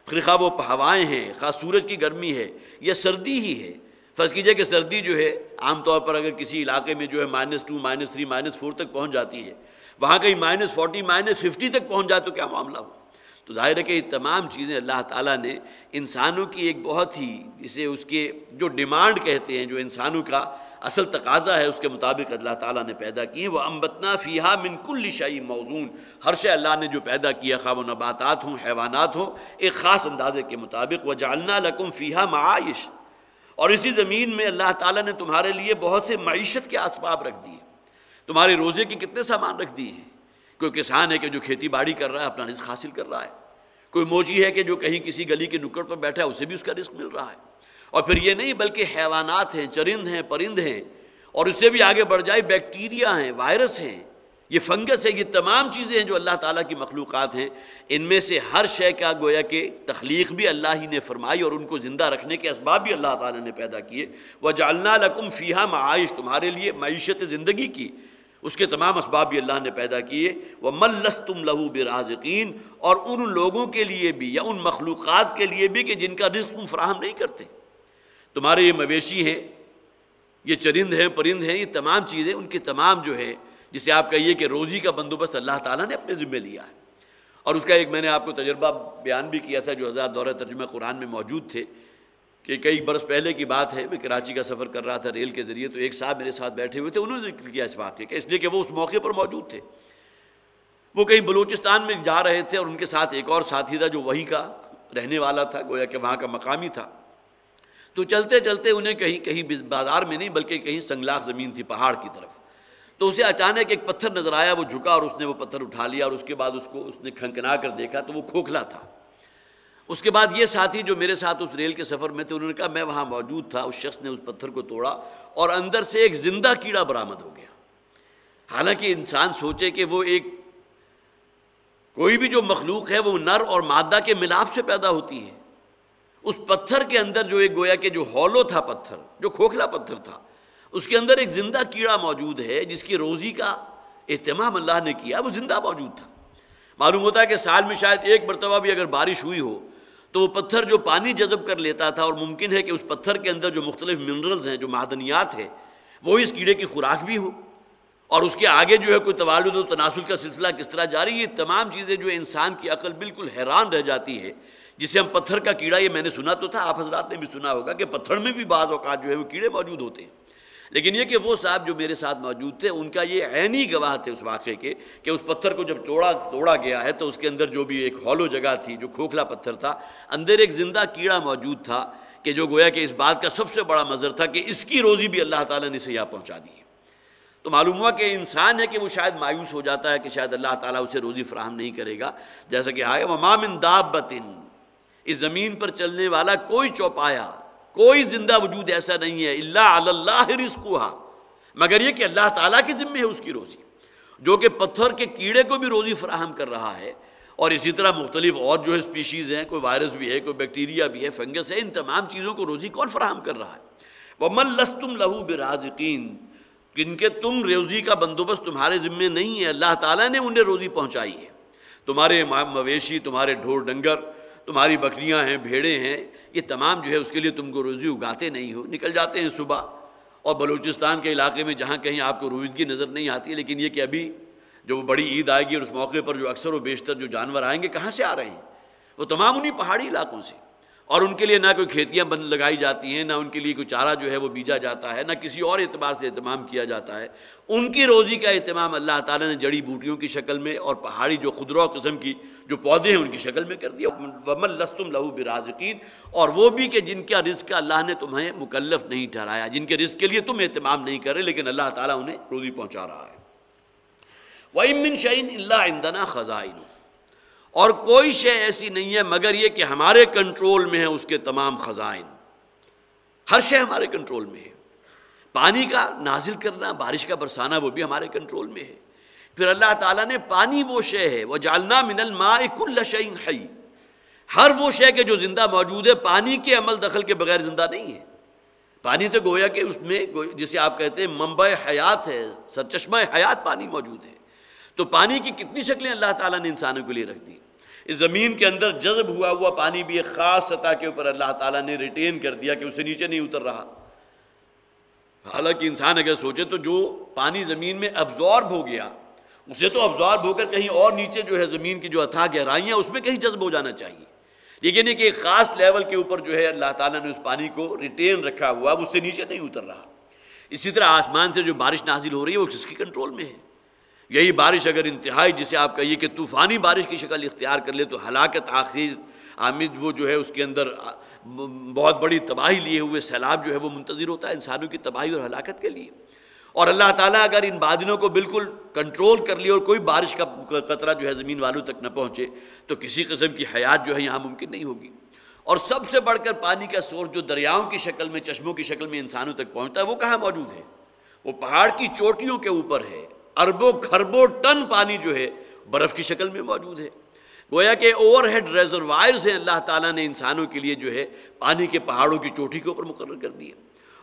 پھر خواہ وہ ہوائیں ہیں، خواہ سورج کی گرمی ہے یا سردی ہی ہے۔ فرض کیجئے کہ سردی جو ہے عام طور پر اگر کسی علاقے میں جو ہے -2، -3، -4 تک پہنچ جاتی ہے، وہاں کہیں -40، -50 تک پہنچ جائے تو کیا معاملہ ہو۔ تو ظاہر ہے کہ یہ تمام چیزیں اللہ تعالیٰ نے انسانوں کی ایک بہت ہی اسے اس کے جو ڈیمانڈ کہتے ہیں، جو انسانوں کا اصل تقاضا ہے اس کے مطابق اللہ تعالیٰ نے پیدا کی ہے۔ وَأَنبَتْنَا فِيهَا مِن كُلِّ شَيْءٍ مَوْزُونٍ، ہر شے اللہ نے جو پیدا کیا، خواہ وہ نباتات ہوں، حیوانات ہوں، ایک خاص اندازے کے مطابق۔ وَجَعَلْنَا لَكُمْ فِيهَا مَعَائِشَ، اور اسی زمین میں اللہ تعالیٰ نے تمہارے لیے بہت سے معیشت کے اسباب رکھ دیے، تمہارے روزے کے کتنے سامان رکھ دیے ہیں۔ کوئی کسان ہے کہ جو کھیتی باڑی کر رہا ہے، اپنا رزق حاصل کر رہا ہے، کوئی موچی ہے کہ جو کہیں کسی گلی کے نکڑ پر بیٹھا ہے، اسے بھی اس کا رزق مل رہا ہے۔ اور پھر یہ نہیں بلکہ حیوانات ہیں، چرند ہیں، پرند ہیں، اور اس سے بھی آگے بڑھ جائے بیکٹیریا ہیں، وائرس ہیں، یہ فنگس ہے، یہ تمام چیزیں ہیں جو اللہ تعالیٰ کی مخلوقات ہیں، ان میں سے ہر شے کا گویا کہ تخلیق بھی اللہ ہی نے فرمائی اور ان کو زندہ رکھنے کے اسباب بھی اللہ تعالیٰ نے پیدا کیے۔ وَجَعَلْنَا لَكُمْ فِيهَا معائش، تمہارے لیے معیشت زندگی کی اس کے تمام اسباب بھی اللہ نے پیدا کیے۔ وَمَن لَسْتُمْ لَهُ بِرَازِقِينَ، اور ان لوگوں کے لیے بھی یا ان مخلوقات کے لیے بھی کہ جن کا رزق تم فراہم نہیں کرتے۔ تمہارے یہ مویشی ہیں، یہ چرند ہیں، پرند ہیں، یہ تمام چیزیں ان کے تمام جو ہے جسے آپ کہیے کہ روزی کا بندوبست اللہ تعالیٰ نے اپنے ذمہ لیا ہے۔ اور اس کا ایک میں نے آپ کو تجربہ بیان بھی کیا تھا جو حضرات دورہ ترجمہ قرآن میں موجود تھے، کہ کئی برس پہلے کی بات ہے، میں کراچی کا سفر کر رہا تھا ریل کے ذریعے، تو ایک صاحب میرے ساتھ بیٹھے ہوئے تھے، انہوں نے ذکر کیا اس واقعے کا، اس لیے کہ وہ اس موقع پر موجود تھے۔ وہ کہیں بلوچستان میں جا رہے تھے اور ان کے ساتھ ایک اور ساتھی تھا جو وہیں کا رہنے والا تھا، گویا کہ وہاں کا مقامی تھا۔ تو چلتے چلتے انہیں کہیں بازار میں نہیں بلکہ کہیں سنگلاخ زمین تھی پہاڑ کی طرف، تو اسے اچانک ایک پتھر نظر آیا، وہ جھکا اور اس نے وہ پتھر اٹھا لیا، اور اس کے بعد اس نے کھنکنا کر دیکھا تو وہ کھوکھلا تھا۔ اس کے بعد یہ ساتھی جو میرے ساتھ اس ریل کے سفر میں تھے، انہوں نے کہا میں وہاں موجود تھا، اس شخص نے اس پتھر کو توڑا اور اندر سے ایک زندہ کیڑا برآمد ہو گیا۔ حالانکہ انسان سوچے کہ وہ کوئی بھی جو مخلوق ہے وہ نر اور مادہ کے ملاپ سے پیدا ہوتی ہے، اس پتھر کے اندر جو ایک گویا کہ جو ہولو تھا پتھر، جو کھوکھلا پتھر تھا، اس کے اندر ایک زندہ کیڑا موجود ہے جس کی روزی کا اہتمام اللہ نے کیا، وہ زندہ موجود تھا۔ معلوم ہوتا ہے کہ سال میں شاید ایک مرتبہ بھی اگر بارش ہوئی ہو تو وہ پتھر جو پانی جذب کر لیتا تھا، اور ممکن ہے کہ اس پتھر کے اندر جو مختلف منرلز ہیں، جو معدنیات ہیں، وہ اس کیڑے کی خوراک بھی ہو، اور اس کے آگے جو ہے کوئی توالد و تناسل کا سلسلہ کس طرح جاری، یہ تمام چیزیں جو انسان کی عقل بالکل حیران رہ جاتی ہے، جسے ہم پتھر کا کیڑا، یہ میں نے سنا تو تھا، آپ حضرات نے بھی سنا ہوگا کہ پتھر میں بھی بعض اوقات جو ہے وہ کیڑے موجود ہوتے ہیں، لیکن یہ کہ وہ صاحب جو میرے ساتھ موجود تھے ان کا یہ عینی گواہ تھے اس واقعے کے کہ اس پتھر کو جب توڑا گیا ہے تو اس کے اندر جو بھی ایک ہولو جگہ تھی، جو کھوکھلا پتھر تھا، اندر ایک زندہ کیڑا موجود تھا کہ جو گویا کہ اس بات کا سب سے بڑا مظہر تھا کہ اس کی روزی بھی اللہ تعالیٰ نے اسے یہاں پہنچا دی ہے۔ تو معلوم ہوا کہ انسان ہے کہ وہ شاید مایوس ہو جاتا ہے کہ شاید اللہ تعالیٰ اسے روزی فراہم نہیں کرے گا، جیسا کہ آئے وَمَا مِن دَابَّةٍ، اس زمین پر چلنے والا کوئی چوپایا، کوئی زندہ وجود ایسا نہیں ہے الا علی اللہ رزقھا، مگر یہ کہ اللہ تعالیٰ کے ذمہ ہے اس کی روزی، جو کہ پتھر کے کیڑے کو بھی روزی فراہم کر رہا ہے، اور اسی طرح مختلف اور جو اسپیشیز ہیں، کوئی وائرس بھی ہے، کوئی بیکٹیریا بھی ہے، فنگس ہے، ان تمام چیزوں کو روزی کون فراہم کر رہا ہے؟ وَمَن لَسْتُمْ لَهُ بِرَازِقِينَ، ان کے تم روزی کا بندوبست تمہارے ذمہ نہیں ہے، اللہ تعالیٰ نے انہیں روزی پہنچائی ہے۔ تمہارے مویشی، تمہارے ڈھور ڈنگر، تمہاری بکریاں ہیں، بھیڑیں ہیں، یہ تمام جو ہے اس کے لیے تم کو روزی اگاتے نہیں ہو، نکل جاتے ہیں صبح، اور بلوچستان کے علاقے میں جہاں کہیں آپ کو رویدگی نظر نہیں آتی ہے، لیکن یہ کہ ابھی جو بڑی عید آئے گی اور اس موقع پر جو اکثر و بیشتر جو جانور آئیں گے کہاں سے آ رہے ہیں؟ وہ تمام انہی پہاڑی علاقوں سے، اور ان کے لیے نہ کوئی کھیتیاں لگائی جاتی ہیں، نہ ان کے لیے کوئی چارہ جو ہے وہ بیجا جاتا ہے، نہ کسی اور اعتبار سے اہتمام کیا جاتا ہے۔ ان کی روزی کا اہتمام اللہ تعالیٰ نے جڑی بوٹیوں کی شکل میں اور پہاڑی جو خضرو قسم کی جو پودے ہیں ان کی شکل میں کر دیا۔ وَمَن لَسْتُمْ لَهُ بِرَازِقِينَ، اور وہ بھی کہ جن کا رزق اللہ نے تمہیں مکلف نہیں ٹھہرایا، جن کے رزق کے لیے تم اہتمام نہیں کر رہے، لیکن اللہ تعالیٰ انہیں روزی پہنچا رہا ہے۔ وَإِن مِّن شَيْءٍ إِلَّا عِندَنَا خَزَائِنُهُ، اور کوئی شے ایسی نہیں ہے مگر یہ کہ ہمارے کنٹرول میں ہے اس کے تمام خزائن، ہر شے ہمارے کنٹرول میں ہے۔ پانی کا نازل کرنا، بارش کا برسانا، وہ بھی ہمارے کنٹرول میں ہے۔ پھر اللہ تعالیٰ نے پانی وہ شے ہے، وَجَعَلْنَا مِنَ الْمَاءِ كُلَّ شَيْءٍ حَيٍّ، ہر وہ شے کہ جو زندہ موجود ہے، پانی کے عمل دخل کے بغیر زندہ نہیں ہے۔ پانی تو گویا کہ اس میں جسے آپ کہتے ہیں منبع حیات ہے، سرچشمہ حیات پانی موجود ہے۔ تو پانی کی کتنی شکلیں اللہ تعالیٰ نے انسانوں کے لیے رکھ دی۔ اس زمین کے اندر جذب ہوا پانی بھی ایک خاص سطح کے اوپر اللہ تعالیٰ نے ریٹین کر دیا کہ اسے نیچے نہیں اتر رہا۔ حالانکہ انسان اگر سوچے تو جو پانی زمین میں ابزارب ہو گیا، اسے تو ابزارب ہو کر کہیں اور نیچے جو ہے زمین کی جو اتھاہ گہرائیاں اس میں کہیں جذب ہو جانا چاہیے، لیکن یہ کہ ایک خاص لیول کے اوپر جو ہے اللہ تعالیٰ نے اس پانی کو ریٹین رکھا ہوا، اس سے نیچے نہیں اتر رہا۔ اسی طرح آسمان سے جو بارش نازل ہو رہی ہے وہ کس کے کنٹرول میں ہے؟ یہی بارش اگر انتہائی جسے آپ کہیے کہ طوفانی بارش کی شکل اختیار کر لے تو ہلاکت آمد وہ جو ہے اس کے اندر بہت بڑی تباہی لیے ہوئے سیلاب جو ہے وہ منتظر ہوتا ہے انسانوں کی تباہی اور ہلاکت کے لیے۔ اور اللہ تعالیٰ اگر ان بادلوں کو بالکل کنٹرول کر لے اور کوئی بارش کا قطرہ جو ہے زمین والوں تک نہ پہنچے تو کسی قسم کی حیات جو ہے یہاں ممکن نہیں ہوگی۔ اور سب سے بڑھ کر پانی کا سورس جو دریاؤں کی شکل میں، چشموں کی شکل میں انسانوں تک پہنچتا ہے، وہ کہاں موجود ہے؟ وہ پہاڑ کی چوٹیوں کے اوپر ہے، اربوں کھربوں ٹن پانی جو ہے برف کی شکل میں موجود ہے۔ گویا کہ اوور ہیڈ ریزروائرز ہیں اللہ تعالیٰ نے انسانوں کے لیے جو ہے پانی کے پہاڑوں کی چوٹی کے اوپر مقرر کر دیے،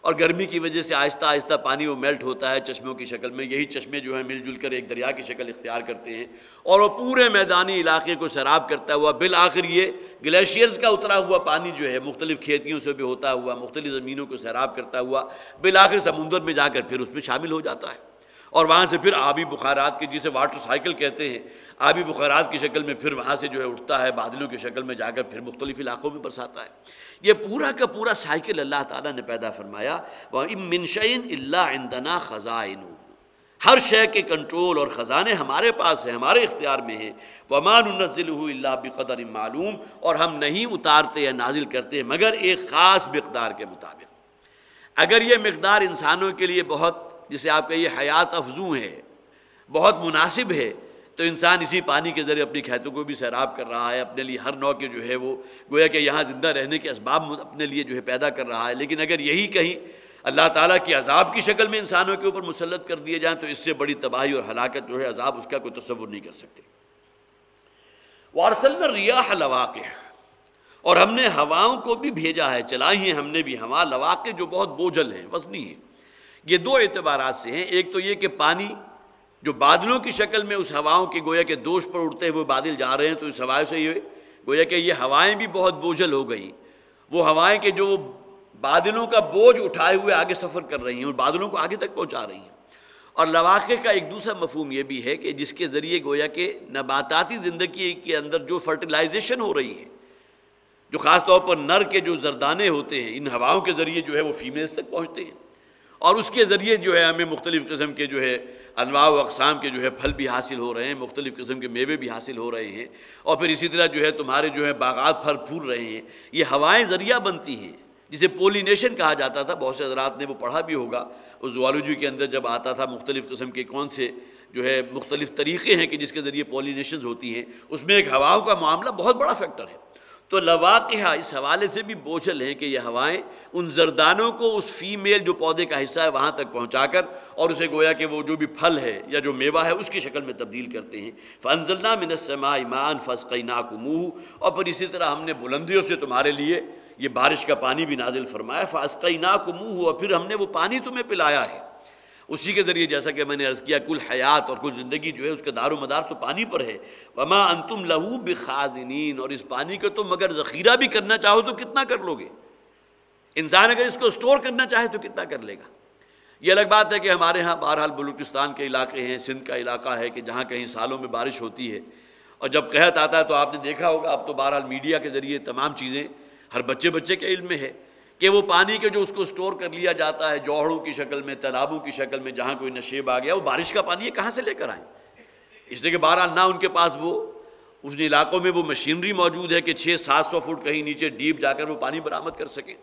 اور گرمی کی وجہ سے آہستہ آہستہ پانی وہ میلٹ ہوتا ہے چشموں کی شکل میں۔ یہی چشمے جو ہیں مل جل کر ایک دریا کی شکل اختیار کرتے ہیں، اور وہ پورے میدانی علاقے کو سیراب کرتا ہوا بالآخر یہ گلیشیئرز کا اترا ہوا پانی جو ہے مختلف کھیتیوں سے بھی ہوتا ہوا مختلف زمینوں کو سیراب کرتا ہوا بالآخر سمندر میں جا کر پھر اس میں شامل ہو جاتا ہے، اور وہاں سے پھر آبی بخارات کے جسے واٹر سائیکل کہتے ہیں، آبی بخارات کی شکل میں پھر وہاں سے جو ہے اٹھتا ہے، بادلوں کی شکل میں جا کر پھر مختلف علاقوں میں برساتا ہے۔ یہ پورا کا پورا سائیکل اللہ تعالیٰ نے پیدا فرمایا۔ وَإِن مِّن شَيْءٍ إِلَّا عِندَنَا خَزَائِنُهُ، ہر شے کے کنٹرول اور خزانے ہمارے پاس ہیں، ہمارے اختیار میں ہیں۔ وَمَا نُنَزِّلُهُ إِلَّا بِقَدَرٍ مَعْلُومٍ، اور ہم نہیں اتارتے یا نازل کرتے مگر ایک خاص مقدار کے مطابق۔ اگر یہ مقدار انسانوں کے لیے بہت، جسے آپ کہیے حیات افزوں ہے، بہت مناسب ہے، تو انسان اسی پانی کے ذریعے اپنی کھیتوں کو بھی سیراب کر رہا ہے، اپنے لیے ہر نوع کے جو ہے وہ گویا کہ یہاں زندہ رہنے کے اسباب اپنے لیے جو ہے پیدا کر رہا ہے۔ لیکن اگر یہی کہیں اللہ تعالیٰ کی عذاب کی شکل میں انسانوں کے اوپر مسلط کر دیے جائیں تو اس سے بڑی تباہی اور ہلاکت جو ہے عذاب اس کا کوئی تصور نہیں کر سکتے۔ وَأَرْسَلْنَا الرِّيَاحَ لَوَاقِحَ، اور ہم نے ہواؤں کو بھی بھیجا ہے، چلائی ہیں ہم نے بھی ہوا، لواقع جو بہت بوجھل ہیں، وزنی ہیں۔ یہ دو اعتبارات سے ہیں، ایک تو یہ کہ پانی جو بادلوں کی شکل میں اس ہواؤں کے گویا کہ دوش پر اڑتے ہوئے بادل جا رہے ہیں، تو اس ہوائیں سے یہ گویا کہ یہ ہوائیں بھی بہت بوجھل ہو گئی، وہ ہوائیں کہ جو بادلوں کا بوجھ اٹھائے ہوئے آگے سفر کر رہی ہیں اور بادلوں کو آگے تک پہنچا رہی ہیں۔ اور لواقع کا ایک دوسرا مفہوم یہ بھی ہے کہ جس کے ذریعے گویا کہ نباتاتی زندگی کے اندر جو فرٹیلائزیشن ہو رہی ہے، جو خاص طور پر نر کے جو زردانے ہوتے ہیں ان ہواؤں کے ذریعے جو ہے وہ فیمیلز تک پہنچتے ہیں، اور اس کے ذریعے جو ہے ہمیں مختلف قسم کے جو ہے انواع و اقسام کے جو ہے پھل بھی حاصل ہو رہے ہیں، مختلف قسم کے میوے بھی حاصل ہو رہے ہیں، اور پھر اسی طرح جو ہے تمہارے جو ہے باغات پھل پھول رہے ہیں۔ یہ ہوائیں ذریعہ بنتی ہیں جسے پولینیشن کہا جاتا تھا، بہت سے حضرات نے وہ پڑھا بھی ہوگا اس زوالوجی کے اندر جب آتا تھا، مختلف قسم کے کون سے جو ہے مختلف طریقے ہیں کہ جس کے ذریعے پولینیشنز ہوتی ہیں، اس میں ایک ہواؤں کا معاملہ بہت بڑا فیکٹر ہے۔ تو لواقع اس حوالے سے بھی بوجھل ہیں کہ یہ ہوائیں ان زردانوں کو اس فیمیل جو پودے کا حصہ ہے وہاں تک پہنچا کر اور اسے گویا کہ وہ جو بھی پھل ہے یا جو میوہ ہے اس کی شکل میں تبدیل کرتے ہیں۔ فَأَنزَلْنَا مِنَ السَّمَاءِ مَاءً فَأَسْقَيْنَاكُمُوهُ، اور پھر اسی طرح ہم نے بلندیوں سے تمہارے لیے یہ بارش کا پانی بھی نازل فرمایا۔ فَأَسْقَيْنَاكُمُوهُ، اور پھر ہم نے وہ پانی تمہیں پلایا ہے، اسی کے ذریعے جیسا کہ میں نے عرض کیا کل حیات اور کل زندگی جو ہے اس کا دار و مدار تو پانی پر ہے۔ وَمَا أَنْتُمْ لَهُ بِخَازِنِينَ، اور اس پانی کو تم اگر ذخیرہ بھی کرنا چاہو تو کتنا کر لو گے؟ انسان اگر اس کو سٹور کرنا چاہے تو کتنا کر لے گا؟ یہ الگ بات ہے کہ ہمارے ہاں بہرحال بلوچستان کے علاقے ہیں، سندھ کا علاقہ ہے کہ جہاں کہیں سالوں میں بارش ہوتی ہے، اور جب قحط آتا ہے تو آپ نے دیکھا ہوگا، اب تو بہرحال میڈیا کے ذریعے تمام چیزیں ہر بچے کے علم میں ہے کہ وہ پانی کے جو اس کو سٹور کر لیا جاتا ہے جوہڑوں کی شکل میں، تالابوں کی شکل میں، جہاں کوئی نشیب آ گیا وہ بارش کا پانی ہے کہاں سے لے کر آئیں؟ اس لیے کہ بہرحال نہ ان کے پاس وہ اس علاقوں میں وہ مشینری موجود ہے کہ 600-700 فٹ کہیں نیچے ڈیپ جا کر وہ پانی برآمد کر سکیں،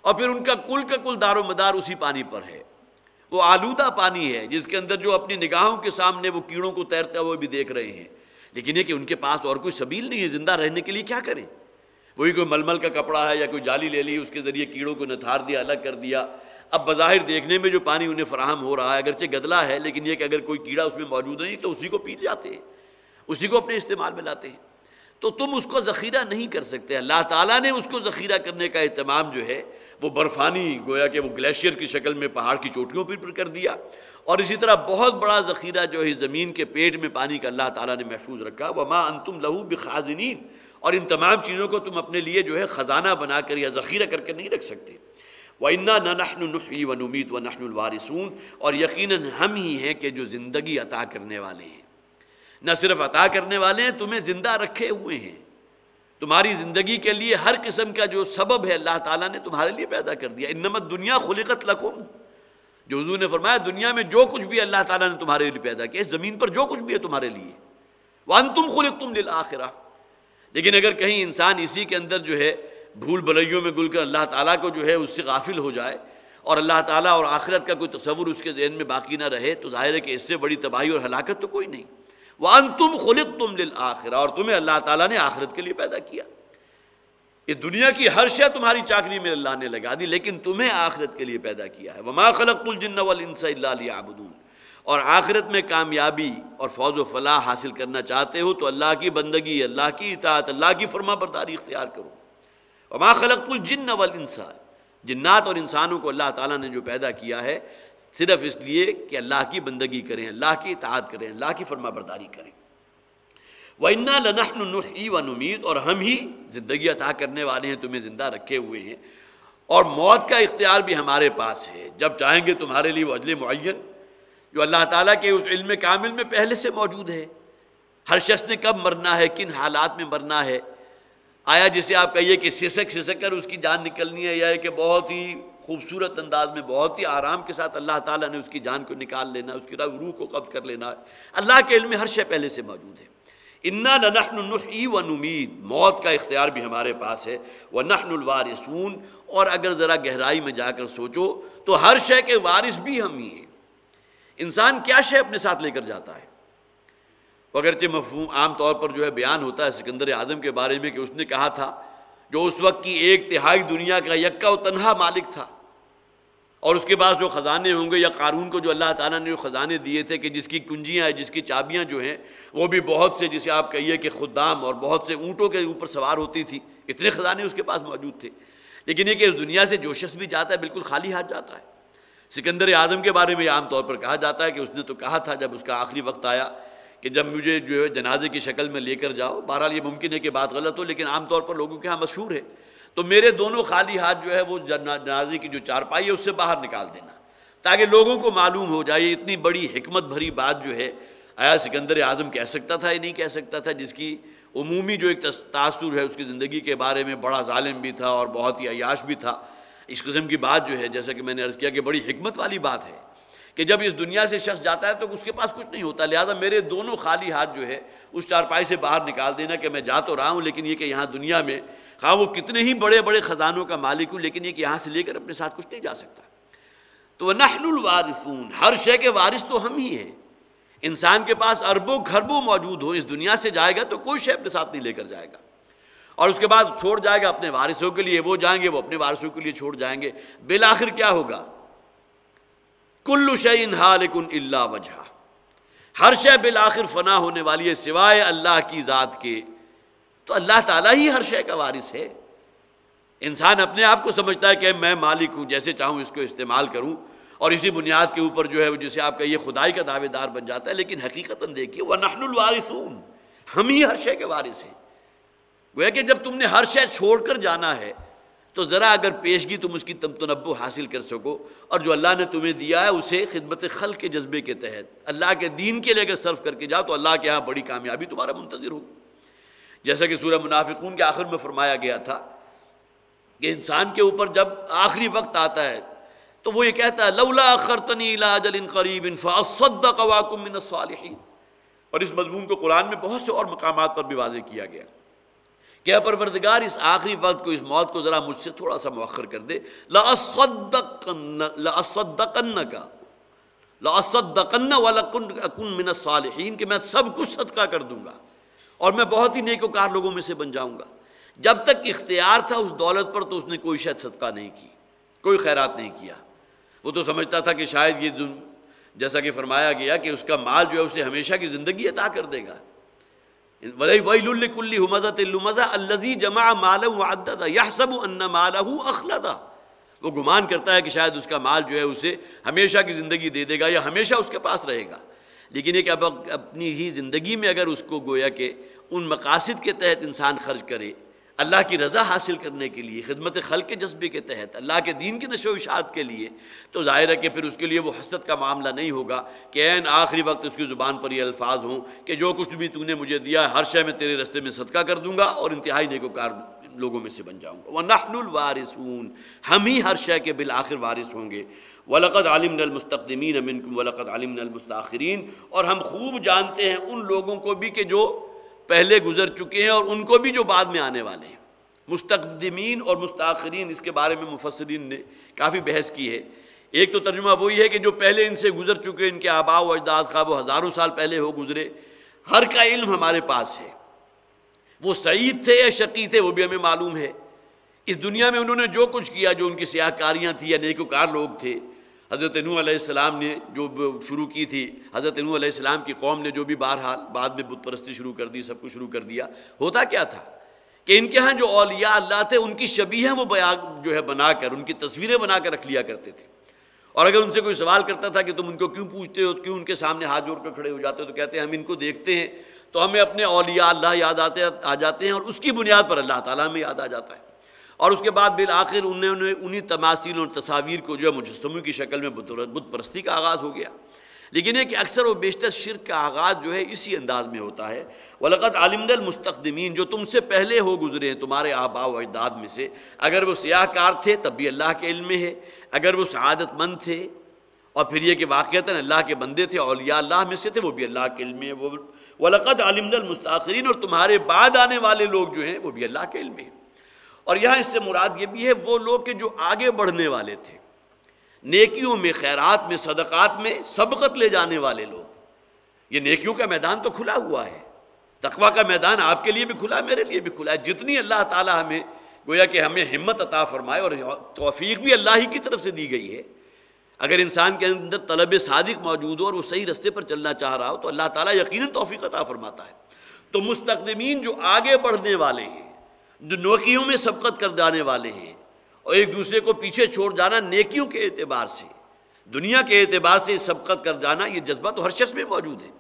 اور پھر ان کا کل دار و مدار اسی پانی پر ہے۔ وہ آلودہ پانی ہے جس کے اندر جو اپنی نگاہوں کے سامنے وہ کیڑوں کو تیرتے ہوئے بھی دیکھ رہے ہیں، لیکن یہ کہ ان کے پاس اور کوئی سبیل نہیں ہے، زندہ رہنے کے لیے کیا کریں؟ وہی کوئی ململ کا کپڑا ہے یا کوئی جالی لے لی، اس کے ذریعے کیڑوں کو نتھار دیا، الگ کر دیا۔ اب بظاہر دیکھنے میں جو پانی انہیں فراہم ہو رہا ہے اگرچہ گدلا ہے، لیکن یہ کہ اگر کوئی کیڑا اس میں موجود نہیں تو اسی کو پی جاتے ہیں، اسی کو اپنے استعمال میں لاتے ہیں۔ تو تم اس کو ذخیرہ نہیں کر سکتے۔ اللہ تعالیٰ نے اس کو ذخیرہ کرنے کا اہتمام جو ہے وہ برفانی گویا کہ وہ گلیشیئر کی شکل میں پہاڑ کی چوٹیوں پر کر دیا، اور اسی طرح بہت بڑا ذخیرہ جو ہے زمین کے پیٹ میں پانی کا اللہ تعالیٰ نے محفوظ رکھا۔ وَمَا أَنْتُمْ لَهُ بِخَازِنِينَ، اور ان تمام چیزوں کو تم اپنے لیے جو ہے خزانہ بنا کر یا ذخیرہ کر کے نہیں رکھ سکتے۔ وَإِنَّا لَنَحْنُ نُحْيِي وَنُمِيتُ وَنَحْنُ الْوَارِثُونَ، اور یقیناً ہم ہی ہیں کہ جو زندگی عطا کرنے والے ہیں، نہ صرف عطا کرنے والے ہیں، تمہیں زندہ رکھے ہوئے ہیں، تمہاری زندگی کے لیے ہر قسم کا جو سبب ہے اللہ تعالیٰ نے تمہارے لیے پیدا کر دیا۔ انما الدنیا خلقت لکم، جو حضور نے فرمایا دنیا میں جو کچھ بھی اللہ تعالیٰ نے تمہارے لیے پیدا کیا، زمین پر جو کچھ بھی ہے تمہارے لیے، وَأَنْتُمْ خُلِقْتُمْ لِلْآخِرَةِ۔ لیکن اگر کہیں انسان اسی کے اندر جو ہے بھول بھلائیوں میں گل کر اللہ تعالیٰ کو جو ہے اس سے غافل ہو جائے اور اللہ تعالیٰ اور آخرت کا کوئی تصور اس کے ذہن میں باقی نہ رہے، تو ظاہر ہے کہ اس سے بڑی تباہی اور ہلاکت تو کوئی نہیں۔ وَأَنْتُمْ خُلِقْتُمْ لِلْآخِرَةِ، اور تمہیں اللہ تعالیٰ نے آخرت کے لیے پیدا کیا۔ یہ دنیا کی ہر شے تمہاری چاکری میں اللہ نے لگا دی، لیکن تمہیں آخرت کے لیے پیدا کیا ہے۔ وَمَا خَلَقْتُ الْجِنَّ وَالْإِنسَ إِلَّا لِيَعْبُدُونَ، اور آخرت میں کامیابی اور فوز و فلاح حاصل کرنا چاہتے ہو تو اللہ کی بندگی، اللہ کی اطاعت، اللہ کی فرما برداری اختیار کرو۔ وما خلقت الجن والانس، جنات اور انسانوں کو اللہ تعالیٰ نے جو پیدا کیا ہے صرف اس لیے کہ اللہ کی بندگی کریں، اللہ کی اطاعت کریں، اللہ کی فرما برداری کریں۔ وَإِنَّا لَنَحْنُ نُحْيِي وَنُمِيتُ، اور ہم ہی زندگی عطا کرنے والے ہیں، تمہیں زندہ رکھے ہوئے ہیں، اور موت کا اختیار بھی ہمارے پاس ہے، جب چاہیں گے تمہارے لیے وہ اجل معین جو اللہ تعالیٰ کے اس علم کامل میں پہلے سے موجود ہے۔ ہر شخص نے کب مرنا ہے، کن حالات میں مرنا ہے، آیا جسے آپ کہیے کہ سسک کر اس کی جان نکلنی ہے، یا کہ بہت ہی خوبصورت انداز میں بہت ہی آرام کے ساتھ اللہ تعالیٰ نے اس کی جان کو نکال لینا، اس کی روح کو قبض کر لینا ہے، اللہ کے علم میں ہر شے پہلے سے موجود ہے۔ انا لنحن نحیی ونمیت، موت کا اختیار بھی ہمارے پاس ہے، ونحن الوارثون، اور اگر ذرا گہرائی میں جا کر سوچو تو ہر شے کے وارث بھی ہم ہی ہیں۔ انسان کیا شے اپنے ساتھ لے کر جاتا ہے؟ اگرچہ مفہوم عام طور پر جو ہے بیان ہوتا ہے سکندر اعظم کے بارے میں کہ اس نے کہا تھا، جو اس وقت کی 1/3 دنیا کا یکا و تنہا مالک تھا، اور اس کے بعد جو خزانے ہوں گے، یا قارون کو جو اللہ تعالیٰ نے جو خزانے دیے تھے کہ جس کی کنجیاں ہیں، جس کی چابیاں جو ہیں وہ بھی بہت سے، جسے آپ کہیے کہ خدام اور بہت سے اونٹوں کے اوپر سوار ہوتی تھی، اتنے خزانے اس کے پاس موجود تھے۔ لیکن یہ کہ اس دنیا سے جو شخص بھی جاتا ہے بالکل خالی ہاتھ جاتا ہے۔ سکندر اعظم کے بارے میں عام طور پر کہا جاتا ہے کہ اس نے تو کہا تھا جب اس کا آخری وقت آیا کہ جب مجھے جو ہے جنازے کی شکل میں لے کر جاؤ، بہرحال یہ ممکن ہے کہ بات غلط ہو، لیکن عام طور پر لوگوں کے ہاں مشہور ہے، تو میرے دونوں خالی ہاتھ جو ہے وہ جنازے کی جو چارپائی ہے اس سے باہر نکال دینا، تاکہ لوگوں کو معلوم ہو جائے۔ اتنی بڑی حکمت بھری بات جو ہے آیا سکندر اعظم کہہ سکتا تھا یا نہیں کہہ سکتا تھا، جس کی عمومی جو ایک تاثر ہے اس کی زندگی کے بارے میں، بڑا ظالم بھی تھا اور بہت ہی عیاش بھی تھا۔ اس قسم کی بات جو ہے جیسا کہ میں نے عرض کیا کہ بڑی حکمت والی بات ہے کہ جب اس دنیا سے شخص جاتا ہے تو اس کے پاس کچھ نہیں ہوتا، لہذا میرے دونوں خالی ہاتھ جو ہے اس چارپائی سے باہر نکال دینا کہ میں جا تو رہا ہوں، لیکن یہ کہ یہاں دنیا میں خواہ وہ کتنے ہی بڑے بڑے خزانوں کا مالک ہوں، لیکن یہ کہ یہاں سے لے کر اپنے ساتھ کچھ نہیں جا سکتا۔ تو وَنَحْنُ الْوَارِثُونَ، ہر شے کے وارث تو ہم ہی ہیں۔ انسان کے پاس اربوں خربوں موجود ہو، اس دنیا سے جائے گا تو کوئی شے اپنے ساتھ نہیں لے کر جائے گا، اور اس کے بعد چھوڑ جائے گا اپنے وارثوں کے لیے، وہ جائیں گے وہ اپنے وارثوں کے لیے چھوڑ جائیں گے۔ بالآخر کیا ہوگا؟ کل شیء ہالک الا وجہہ، ہر شے بالآخر فنا ہونے والی ہے سوائے اللہ کی ذات کے۔ تو اللہ تعالیٰ ہی ہر شے کا وارث ہے۔ انسان اپنے آپ کو سمجھتا ہے کہ میں مالک ہوں، جیسے چاہوں اس کو استعمال کروں، اور اسی بنیاد کے اوپر جو ہے جسے آپ کہیے خدائی کا دعوے دار بن جاتا ہے، لیکن حقیقتاً دیکھیے وَنَحْنُ الْوَارِثُونَ، ہم ہی ہر شے کے وارث ہیں۔ گویا کہ جب تم نے ہر شے چھوڑ کر جانا ہے تو ذرا اگر پیشگی تم اس کی تنبہ حاصل کر سکو، اور جو اللہ نے تمہیں دیا ہے اسے خدمت خلق کے جذبے کے تحت اللہ کے دین کے لیے اگر صرف کر کے جاؤ تو اللہ کے ہاں بڑی کامیابی تمہارا منتظر ہوگی۔ جیسا کہ سورہ منافقون کے آخر میں فرمایا گیا تھا کہ انسان کے اوپر جب آخری وقت آتا ہے تو وہ یہ کہتا ہے لولا اخرتنی الی اجل قریب فاصدق واکن من الصالحین، اور اس مضمون کو قرآن میں بہت سے اور مقامات پر بھی واضح کیا گیا کہ اے پروردگار اس آخری وقت کو، اس موت کو ذرا مجھ سے تھوڑا سا مؤخر کر دے، لأصدقن ولأکن من الصالحین، کہ میں سب کچھ صدقہ کر دوں گا اور میں بہت ہی نیکوکار لوگوں میں سے بن جاؤں گا۔ جب تک اختیار تھا اس دولت پر تو اس نے کوئی شاید صدقہ نہیں کی، کوئی خیرات نہیں کیا۔ وہ تو سمجھتا تھا کہ شاید یہ جیسا کہ فرمایا گیا کہ اس کا مال جو ہے اسے ہمیشہ کی زندگی عطا کر دے گا۔ وَيْلٌ لِّكُلِّ ہُمَزَةٍ لُّمَزَةٍ الَّذِي جَمَعَ مَالًا وَعَدَّدَهُ يَحْسَبُ أَنَّ مَالَهُ أَخْلَدَهُ، وہ گمان کرتا ہے کہ شاید اس کا مال جو ہے اسے ہمیشہ کی زندگی دے دے گا یا ہمیشہ اس کے پاس رہے گا، لیکن یہ کہ اب اپنی ہی زندگی میں اگر اس کو گویا کہ ان مقاصد کے تحت انسان خرچ کرے، اللہ کی رضا حاصل کرنے کے لیے، خدمت خلق کے جذبے کے تحت، اللہ کے دین کی نشر و اشاعت کے لیے، تو ظاہر ہے کہ پھر اس کے لیے وہ حسرت کا معاملہ نہیں ہوگا کہ عین آخری وقت اس کی زبان پر یہ الفاظ ہوں کہ جو کچھ بھی تو نے مجھے دیا ہے ہر شے میں تیرے رستے میں صدقہ کر دوں گا اور انتہائی نیکوکار لوگوں میں سے بن جاؤں گا۔ وَنَحْنُ الْوَارِثُونَ، ہم ہی ہر شے کے بالآخر وارث ہوں گے۔ وَلَقَدْ عَلِمْنَا الْمُسْتَقْدِمِينَ مِنْكُمْ وَلَقَدْ عَلِمْنَا الْمُسْتَأْخِرِينَ، اور ہم خوب جانتے ہیں ان لوگوں کو بھی کہ جو پہلے گزر چکے ہیں اور ان کو بھی جو بعد میں آنے والے ہیں۔ مستقدمین اور مستاخرین، اس کے بارے میں مفسرین نے کافی بحث کی ہے۔ ایک تو ترجمہ وہی ہے کہ جو پہلے ان سے گزر چکے، ان کے آباء و اجداد، خواہ وہ ہزاروں سال پہلے ہو گزرے، ہر کا علم ہمارے پاس ہے۔ وہ سعید تھے یا شقی تھے وہ بھی ہمیں معلوم ہے۔ اس دنیا میں انہوں نے جو کچھ کیا، جو ان کی سیاہ کاریاں تھیں یا نیکوکار لوگ تھے، حضرت نوح علیہ السلام نے جو شروع کی تھی، حضرت نوح علیہ السلام کی قوم نے جو بھی بہرحال بعد میں بت پرستی شروع کر دی، سب کچھ شروع کر دیا، ہوتا کیا تھا کہ ان کے ہاں جو اولیاء اللہ تھے ان کی شبیہ وہ جو ہے بنا کر، ان کی تصویریں بنا کر رکھ لیا کرتے تھے، اور اگر ان سے کوئی سوال کرتا تھا کہ تم ان کو کیوں پوچھتے ہو، کیوں ان کے سامنے ہاتھ جوڑ کر کھڑے ہو جاتے ہو، تو کہتے ہیں ہم ان کو دیکھتے ہیں تو ہمیں اپنے اولیاء اللہ یاد آ جاتے ہیں، اور اس کی بنیاد پر اللہ تعالیٰ ہمیں یاد آ جاتا ہے۔ اور اس کے بعد بالآخر انہوں نے انہی تماثیل اور تصاویر کو جو ہے مجسموں کی شکل میں بت پرستی کا آغاز ہو گیا۔ لیکن یہ کہ اکثر و بیشتر شرک کا آغاز جو ہے اسی انداز میں ہوتا ہے، وَلَقَدْ عَلِمْنَا الْمُسْتَقْدِمِينَ، جو تم سے پہلے ہو گزرے ہیں تمہارے آباء و اجداد میں سے، اگر وہ سیاہ کار تھے تب بھی اللہ کے علم میں ہے، اگر وہ سعادت مند تھے اور پھر یہ کہ واقعتاً اللہ کے بندے تھے، اولیاء اللہ میں سے تھے، وہ بھی اللہ کے علم میں ہے۔ وَلَقَدْ عَلِمْنَا الْمُسْتَأْخِرِينَ، اور تمہارے بعد آنے والے لوگ جو ہیں وہ بھی اللہ کے علم میں ہیں۔ اور یہاں اس سے مراد یہ بھی ہے وہ لوگ کہ جو آگے بڑھنے والے تھے، نیکیوں میں، خیرات میں، صدقات میں سبقت لے جانے والے لوگ۔ یہ نیکیوں کا میدان تو کھلا ہوا ہے، تقویٰ کا میدان آپ کے لیے بھی کھلا ہے، میرے لیے بھی کھلا ہے۔ جتنی اللہ تعالیٰ ہمیں گویا کہ ہمیں ہمت عطا فرمائے، اور توفیق بھی اللہ ہی کی طرف سے دی گئی ہے، اگر انسان کے اندر طلب صادق موجود ہو اور وہ صحیح رستے پر چلنا چاہ رہا ہو تو اللہ تعالیٰ یقیناً توفیق عطا فرماتا ہے۔ تو مستقدمین جو آگے بڑھنے والے ہیں، جو نیکیوں میں سبقت کر جانے والے ہیں، اور ایک دوسرے کو پیچھے چھوڑ جانا نیکیوں کے اعتبار سے، دنیا کے اعتبار سے سبقت کر جانا، یہ جذبہ تو ہر شخص میں موجود ہے۔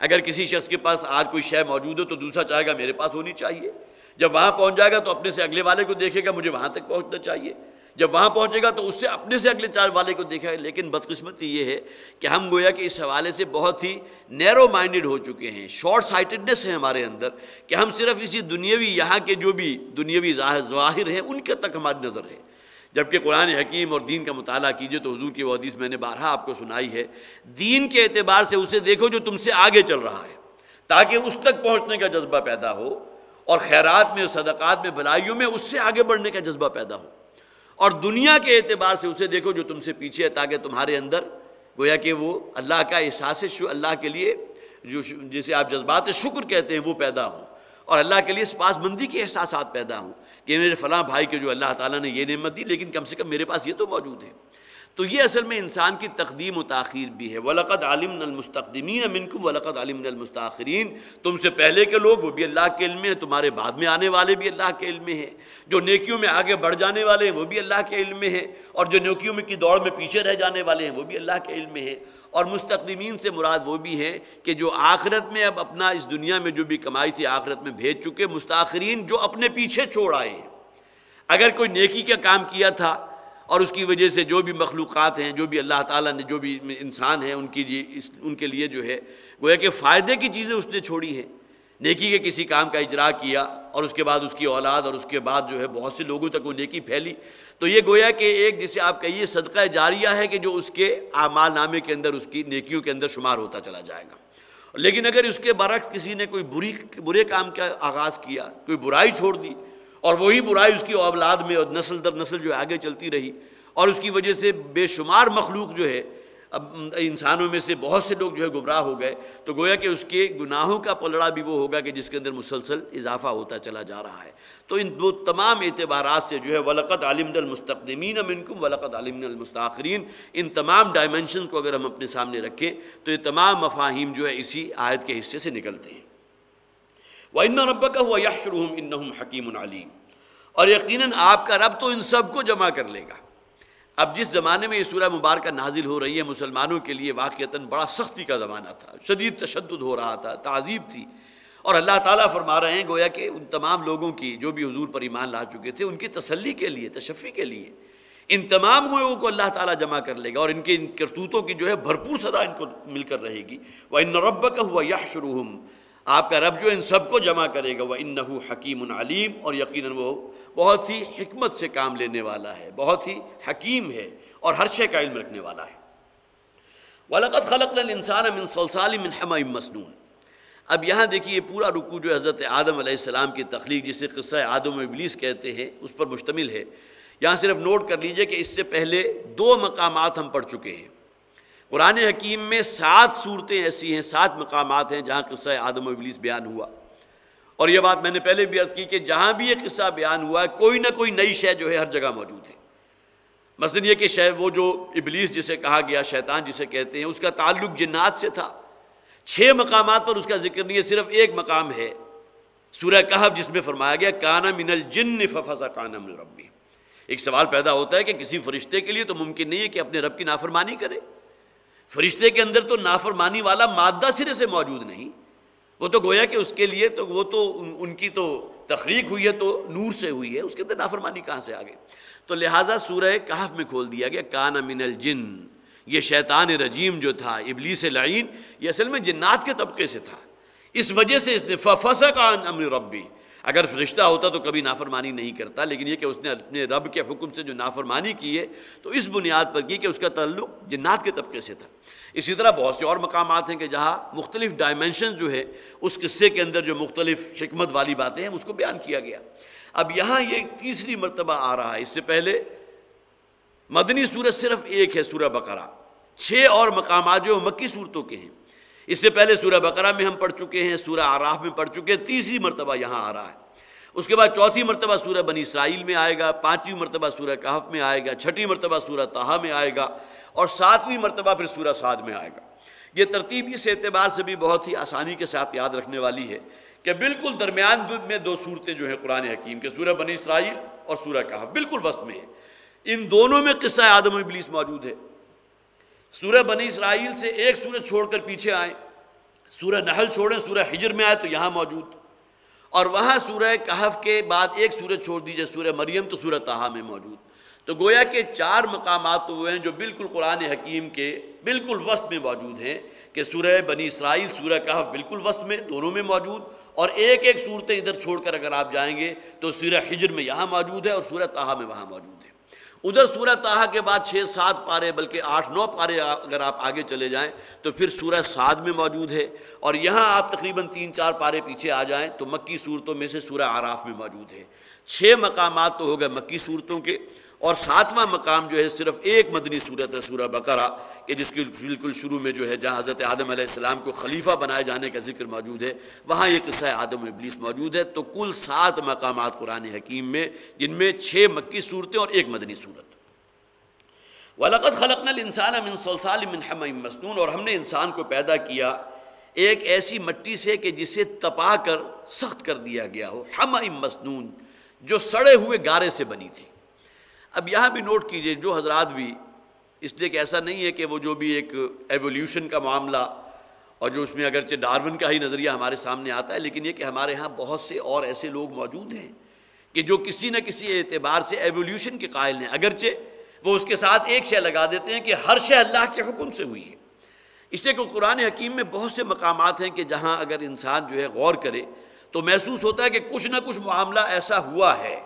اگر کسی شخص کے پاس آج کوئی شے موجود ہو تو دوسرا چاہے گا میرے پاس ہونی چاہیے، جب وہاں پہنچ جائے گا تو اپنے سے اگلے والے کو دیکھے گا مجھے وہاں تک پہنچنا چاہیے، جب وہاں پہنچے گا تو اس سے اپنے سے اگلے چار والے کو دیکھا ہے۔ لیکن بدقسمتی یہ ہے کہ ہم گویا کہ اس حوالے سے بہت ہی نیرو مائنڈڈ ہو چکے ہیں، شارٹ سائٹڈنس ہے ہمارے اندر، کہ ہم صرف اسی دنیاوی، یہاں کے جو بھی دنیاوی ظواہر ہیں ان کے تک ہماری نظر ہے، جبکہ قرآن حکیم اور دین کا مطالعہ کیجئے تو حضور کی وہ حدیث میں نے بارہا آپ کو سنائی ہے، دین کے اعتبار سے اسے دیکھو جو تم سے آگے چل رہا ہے، تاکہ اس تک پہنچنے کا جذبہ پیدا ہو، اور خیرات میں، صدقات میں، بھلائیوں میں اس سے آگے بڑھنے کا جذبہ پیدا ہو۔ اور دنیا کے اعتبار سے اسے دیکھو جو تم سے پیچھے ہے، تاکہ تمہارے اندر گویا کہ وہ اللہ کا احساس اللہ کے لیے جو جسے آپ جذبات شکر کہتے ہیں وہ پیدا ہوں، اور اللہ کے لیے سپاس مندی کے احساسات پیدا ہوں کہ میرے فلاں بھائی کے جو اللہ تعالیٰ نے یہ نعمت دی، لیکن کم سے کم میرے پاس یہ تو موجود ہے۔ تو یہ اصل میں انسان کی تقدیم و تاخیر بھی ہے۔ وَلَقَدْ عَلِمْنَا الْمُسْتَقْدِمِينَ مِنْكُمْ وَلَقَدْ عَلِمْنَا الْمُسْتَأْخِرِينَ، تم سے پہلے کے لوگ وہ بھی اللہ کے علم میں ہیں، تمہارے بعد میں آنے والے بھی اللہ کے علم میں ہیں، جو نیکیوں میں آگے بڑھ جانے والے ہیں وہ بھی اللہ کے علم میں ہیں، اور جو نیکیوں کی دوڑ میں پیچھے رہ جانے والے ہیں وہ بھی اللہ کے علم میں ہیں۔ اور مستقدمین سے مراد وہ بھی ہیں کہ جو آخرت میں اب اپنا اس دنیا میں جو بھی کمائی تھی آخرت میں بھیج چکے، مستاخرین جو اپنے پیچھے چھوڑ آئے ہیں۔ اگر کوئی نیکی کا کام کیا تھا اور اس کی وجہ سے جو بھی مخلوقات ہیں، جو بھی اللہ تعالیٰ نے، جو بھی انسان ہیں، ان کے لیے جو ہے گویا کہ فائدے کی چیزیں اس نے چھوڑی ہیں، نیکی کے کسی کام کا اجرا کیا اور اس کے بعد اس کی اولاد اور اس کے بعد جو ہے بہت سے لوگوں تک وہ نیکی پھیلی، تو یہ گویا کہ ایک جسے آپ کہیے صدقہ جاریہ ہے کہ جو اس کے اعمال نامے کے اندر، اس کی نیکیوں کے اندر شمار ہوتا چلا جائے گا۔ لیکن اگر اس کے برعکس کسی نے کوئی برے کام کا آغاز کیا، کوئی برائی چھوڑ دی، اور وہی برائی اس کی اولاد میں اور نسل در نسل جو آگے چلتی رہی، اور اس کی وجہ سے بے شمار مخلوق جو ہے، اب انسانوں میں سے بہت سے لوگ جو ہے گمراہ ہو گئے، تو گویا کہ اس کے گناہوں کا پلڑا بھی وہ ہوگا کہ جس کے اندر مسلسل اضافہ ہوتا چلا جا رہا ہے۔ تو ان دو تمام اعتبارات سے جو ہے وَلَقَدْ عَلِمْنَا الْمُسْتَقْدِمِينَ مِنْكُمْ وَلَقَدْ عَلِمْنَا الْمُسْتَأْخِرِينَ، ان تمام ڈائمنشنز کو اگر ہم اپنے سامنے رکھیں تو یہ تمام مفاہیم جو ہے اسی آیت کے حصے سے نکلتے ہیں۔ وَإِنَّ رَبَّكَ هُوَ يَحْشُرُهُمْ إِنَّهُمْ حَكِيمٌ عَلِيمٌ، اور یقیناً آپ کا رب تو ان سب کو جمع کر لے گا۔ اب جس زمانے میں یہ سورہ مبارکہ نازل ہو رہی ہے، مسلمانوں کے لیے واقعتاً بڑا سختی کا زمانہ تھا، شدید تشدد ہو رہا تھا، تعذیب تھی، اور اللہ تعالیٰ فرما رہے ہیں گویا کہ ان تمام لوگوں کی جو بھی حضور پر ایمان لا چکے تھے، ان کی تسلی کے لیے، تشفی کے لیے ان تمام لوگوں کو اللہ تعالیٰ جمع کر لے گا، اور ان کے ان کرتوتوں کی جو ہے بھرپور سزا ان کو مل کر رہے گی۔ وَإِنَّ رَبَّكَ هُوَ يَحْشُرُهُمْ، آپ کا رب جو ان سب کو جمع کرے گا۔ وَإِنَّهُ حَكِيمٌ عَلِيمٌ، اور یقیناً وہ بہت ہی حکمت سے کام لینے والا ہے، بہت ہی حکیم ہے اور ہر شے کا علم رکھنے والا ہے۔ وَلَقَدْ خَلَقْنَا الْإِنسَانَ مِنْ صَلْصَالٍ مِنْ حَمَإٍ مَسْنُونٍ۔ اب یہاں دیکھیے یہ پورا رکوع جو حضرت آدم علیہ السلام کی تخلیق، جسے قصہ آدم و ابلیس کہتے ہیں، اس پر مشتمل ہے۔ یہاں صرف نوٹ کر لیجئے کہ اس سے پہلے 2 مقامات ہم پڑھ چکے ہیں۔ قرآن حکیم میں 7 صورتیں ایسی ہیں، 7 مقامات ہیں جہاں قصہ آدم و ابلیس بیان ہوا، اور یہ بات میں نے پہلے بھی عرض کی کہ جہاں بھی یہ قصہ بیان ہوا ہے کوئی نہ کوئی نئی شے جو ہے ہر جگہ موجود ہے۔ مثلا یہ کہ وہ جو ابلیس جسے کہا گیا، شیطان جسے کہتے ہیں، اس کا تعلق جنات سے تھا۔ 6 مقامات پر اس کا ذکر نہیں ہے، صرف ایک مقام ہے سورہ کہف جس میں فرمایا گیا کان من الجن ففسق عن امر ربہ۔ ایک سوال پیدا ہوتا ہے کہ کسی فرشتے کے لیے تو ممکن نہیں ہے کہ اپنے رب کی نافرمانی کرے، فرشتے کے اندر تو نافرمانی والا مادہ سرے سے موجود نہیں، وہ تو گویا کہ اس کے لیے تو وہ تو ان کی تو تخلیق ہوئی ہے تو نور سے ہوئی ہے، اس کے اندر نافرمانی کہاں سے آ گئی؟ تو لہٰذا سورہ کہف میں کھول دیا گیا کان من الجن، یہ شیطان رجیم جو تھا، ابلیس لعین، یہ اصل میں جنات کے طبقے سے تھا، اس وجہ سے اس نے ففسق عن امر ربی، اگر فرشتہ ہوتا تو کبھی نافرمانی نہیں کرتا، لیکن یہ کہ اس نے اپنے رب کے حکم سے جو نافرمانی کی ہے تو اس بنیاد پر کی کہ اس کا تعلق جنات کے طبقے سے تھا۔ اسی طرح بہت سے اور مقامات ہیں کہ جہاں مختلف ڈائمنشن جو ہے اس قصے کے اندر جو مختلف حکمت والی باتیں ہیں اس کو بیان کیا گیا۔ اب یہاں یہ تیسری مرتبہ آ رہا ہے، اس سے پہلے مدنی سورت صرف ایک ہے سورہ بقرہ، 6 اور مقامات جو مکی صورتوں کے ہیں۔ اس سے پہلے سورہ بقرہ میں ہم پڑھ چکے ہیں، سورہ اعراف میں پڑھ چکے ہیں، تیسری مرتبہ یہاں آ رہا ہے۔ اس کے بعد چوتھی مرتبہ سورہ بنی اسرائیل میں آئے گا، 5ویں مرتبہ سورہ کہف میں آئے گا، 6ٹھی مرتبہ سورہ طٰہٰ میں آئے گا، اور 7ویں مرتبہ پھر سورہ صاد میں آئے گا۔ یہ ترتیب اس اعتبار سے بھی بہت ہی آسانی کے ساتھ یاد رکھنے والی ہے کہ بالکل درمیان میں 2 صورتیں جو ہیں قرآن حکیم کے، سورہ بنی اسرائیل اور سورہ کہف، بالکل وسط میں ہے۔ ان دونوں میں قصہ آدم و ابلیس موجود ہے۔ سورہ بنی اسرائیل سے ایک سورت چھوڑ کر پیچھے آئیں، سورہ نحل چھوڑیں، سورہ حجر میں آئے تو یہاں موجود، اور وہاں سورہ کہف کے بعد ایک سورت چھوڑ دیجئے سورہ مریم تو سورہ طٰہٰ میں موجود۔ تو گویا کہ 4 مقامات تو وہ ہیں جو بالکل قرآن حکیم کے بالکل وسط میں موجود ہیں کہ سورہ بنی اسرائیل، سورہ کہف بالکل وسط میں دونوں میں موجود، اور ایک صورتیں ادھر چھوڑ کر اگر آپ جائیں گے تو سورہ حجر میں یہاں موجود ہے اور سورہ طٰہٰ میں وہاں موجود ہے۔ ادھر سورہ طٰہٰ کے بعد 6-7 پارے بلکہ 8-9 پارے اگر آپ آگے چلے جائیں تو پھر سورہ صاد میں موجود ہے، اور یہاں آپ تقریباً 3-4 پارے پیچھے آ جائیں تو مکی صورتوں میں سے سورہ اعراف میں موجود ہے۔ 6 مقامات تو ہو گئے مکی صورتوں کے، اور 7واں مقام جو ہے صرف ایک مدنی صورت ہے سورہ بقرہ کہ جس کی بالکل شروع میں جو ہے جہاں حضرت آدم علیہ السلام کو خلیفہ بنائے جانے کا ذکر موجود ہے، وہاں یہ قصہ آدم و ابلیس موجود ہے۔ تو کل 7 مقامات قرآن حکیم میں، جن میں 6 مکی صورتیں اور ایک مدنی صورت۔ وَلَقَدْ خَلَقْنَا الْإِنسَانَ مِنْ صَلْصَالٍ مِنْ حَمَإٍ مَسْنُونٍ، اور ہم نے انسان کو پیدا کیا ایک ایسی مٹی سے کہ جسے تپا کر سخت کر دیا گیا ہو، حَمَإٍ مَسْنُون، جو سڑے ہوئے گارے سے بنی تھی۔ اب یہاں بھی نوٹ کیجئے، جو حضرات بھی، اس لیے کہ ایسا نہیں ہے کہ وہ جو بھی ایک ایولیوشن کا معاملہ اور جو اس میں اگرچہ ڈارون کا ہی نظریہ ہمارے سامنے آتا ہے، لیکن یہ کہ ہمارے ہاں بہت سے اور ایسے لوگ موجود ہیں کہ جو کسی نہ کسی اعتبار سے ایولیوشن کے قائل ہیں، اگرچہ وہ اس کے ساتھ ایک شے لگا دیتے ہیں کہ ہر شے اللہ کے حکم سے ہوئی ہے۔ اس لیے کہ قرآن حکیم میں بہت سے مقامات ہیں کہ جہاں اگر انسان جو ہے غور کرے تو محسوس ہوتا ہے کہ کچھ نہ کچھ معاملہ ایسا ہوا ہے۔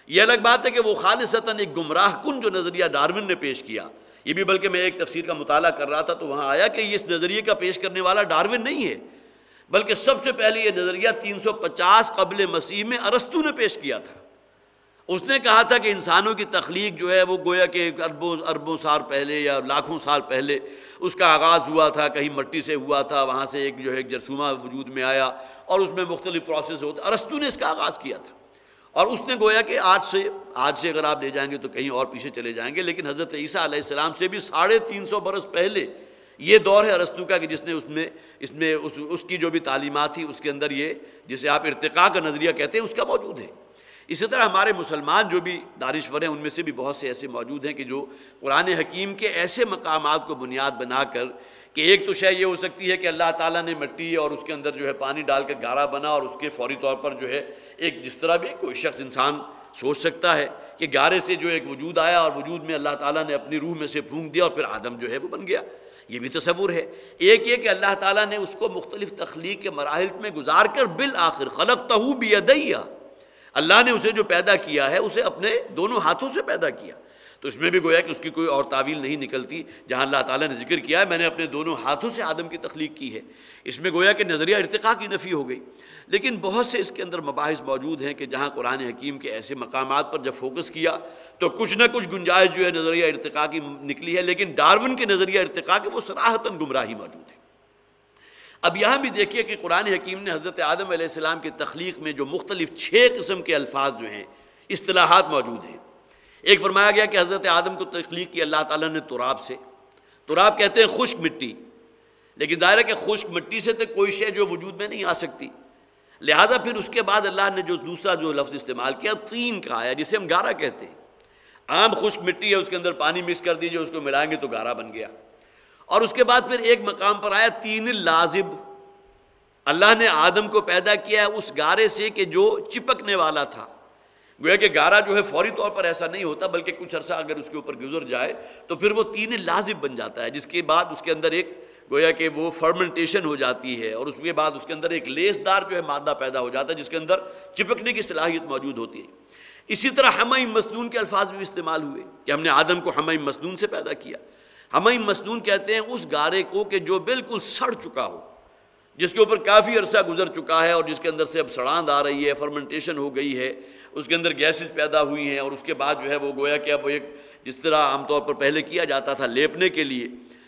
یہ الگ بات ہے کہ وہ خالصتاً ایک گمراہ کن جو نظریہ ڈارون نے پیش کیا، یہ بھی بلکہ میں ایک تفسیر کا مطالعہ کر رہا تھا تو وہاں آیا کہ اس نظریے کا پیش کرنے والا ڈارون نہیں ہے، بلکہ سب سے پہلے یہ نظریہ 350 قبل مسیح میں ارسطو نے پیش کیا تھا۔ اس نے کہا تھا کہ انسانوں کی تخلیق جو ہے وہ گویا کہ اربوں سال پہلے یا لاکھوں سال پہلے اس کا آغاز ہوا تھا، کہیں مٹی سے ہوا تھا، وہاں سے ایک جو ہے ایک جرثومہ وجود میں آیا اور اس میں مختلف پروسیس ہوتا۔ ارسطو نے اس کا آغاز کیا تھا، اور اس نے گویا کہ آج سے اگر آپ لے جائیں گے تو کہیں اور پیچھے چلے جائیں گے، لیکن حضرت عیسیٰ علیہ السلام سے بھی 350 برس پہلے یہ دور ہے ارسطو کا کہ جس نے اس کی جو بھی تعلیمات تھی اس کے اندر یہ جسے آپ ارتقاء کا نظریہ کہتے ہیں اس کا موجود ہے۔ اسی طرح ہمارے مسلمان جو بھی دانشور ہیں ان میں سے بھی بہت سے ایسے موجود ہیں کہ جو قرآن حکیم کے ایسے مقامات کو بنیاد بنا کر کہ ایک تو شے یہ ہو سکتی ہے کہ اللہ تعالیٰ نے مٹی اور اس کے اندر جو ہے پانی ڈال کر گارا بنا اور اس کے فوری طور پر جو ہے ایک جس طرح بھی کوئی شخص انسان سوچ سکتا ہے کہ گارے سے جو ایک وجود آیا اور وجود میں اللہ تعالیٰ نے اپنی روح میں سے پھونک دیا اور پھر آدم جو ہے وہ بن گیا، یہ بھی تصور ہے۔ ایک یہ کہ اللہ تعالیٰ نے اس کو مختلف تخلیق کے مراحل میں گزار کر بالآخر خلقتہ بیدی، اللہ نے اسے جو پیدا کیا ہے اسے اپنے دونوں ہاتھوں سے پیدا کیا، تو اس میں بھی گویا کہ اس کی کوئی اور تعویل نہیں نکلتی۔ جہاں اللہ تعالیٰ نے ذکر کیا ہے میں نے اپنے دونوں ہاتھوں سے آدم کی تخلیق کی ہے، اس میں گویا کہ نظریہ ارتقاء کی نفی ہو گئی۔ لیکن بہت سے اس کے اندر مباحث موجود ہیں کہ جہاں قرآن حکیم کے ایسے مقامات پر جب فوکس کیا تو کچھ نہ کچھ گنجائش جو ہے نظریہ ارتقاء کی نکلی ہے، لیکن ڈارون کے نظریہ ارتقاء کے وہ صراحتاً گمراہی موجود ہے۔ اب یہاں بھی دیکھیے کہ قرآن حکیم نے حضرت آدم علیہ السلام کی تخلیق میں جو مختلف 6 قسم کے الفاظ جو ہیں اصطلاحات موجود ہیں۔ ایک فرمایا گیا کہ حضرت آدم کو تخلیق کی اللہ تعالیٰ نے تراب سے. تراب کہتے ہیں خشک مٹی، لیکن ظاہر ہے کہ خشک مٹی سے تو کوئی شے جو وجود میں نہیں آ سکتی، لہٰذا پھر اس کے بعد اللہ نے جو دوسرا جو لفظ استعمال کیا طین کا آیا، جسے ہم گارا کہتے ہیں. عام خشک مٹی ہے، اس کے اندر پانی مکس کر دیجیے، اس کو ملائیں گے تو گارا بن گیا. اور اس کے بعد پھر ایک مقام پر آیا طین لازب. اللہ نے آدم کو پیدا کیا ہے اس گارے سے کہ جو چپکنے والا تھا. گویا کہ گارا جو ہے فوری طور پر ایسا نہیں ہوتا، بلکہ کچھ عرصہ اگر اس کے اوپر گزر جائے تو پھر وہ طین لازب بن جاتا ہے، جس کے بعد اس کے اندر ایک گویا کہ وہ فرمنٹیشن ہو جاتی ہے، اور اس کے بعد اس کے اندر ایک لیس دار جو ہے مادہ پیدا ہو جاتا ہے جس کے اندر چپکنے کی صلاحیت موجود ہوتی ہے. اسی طرح حمیم مسنون کے الفاظ بھی استعمال ہوئے کہ ہم نے آدم کو حمیم مسنون سے پیدا کیا. حمیم مسنون کہتے ہیں اس گارے کو کہ جو بالکل سڑ چکا ہو، جس کے اوپر کافی عرصہ گزر چکا ہے اور جس کے اندر سے اب سڑاند آ رہی ہے، فرمنٹیشن ہو گئی ہے، اس کے اندر گیسز پیدا ہوئی ہیں، اور اس کے بعد جو ہے وہ گویا کہ اب ایک جس طرح عام طور پر پہلے کیا جاتا تھا لیپنے کے لیے،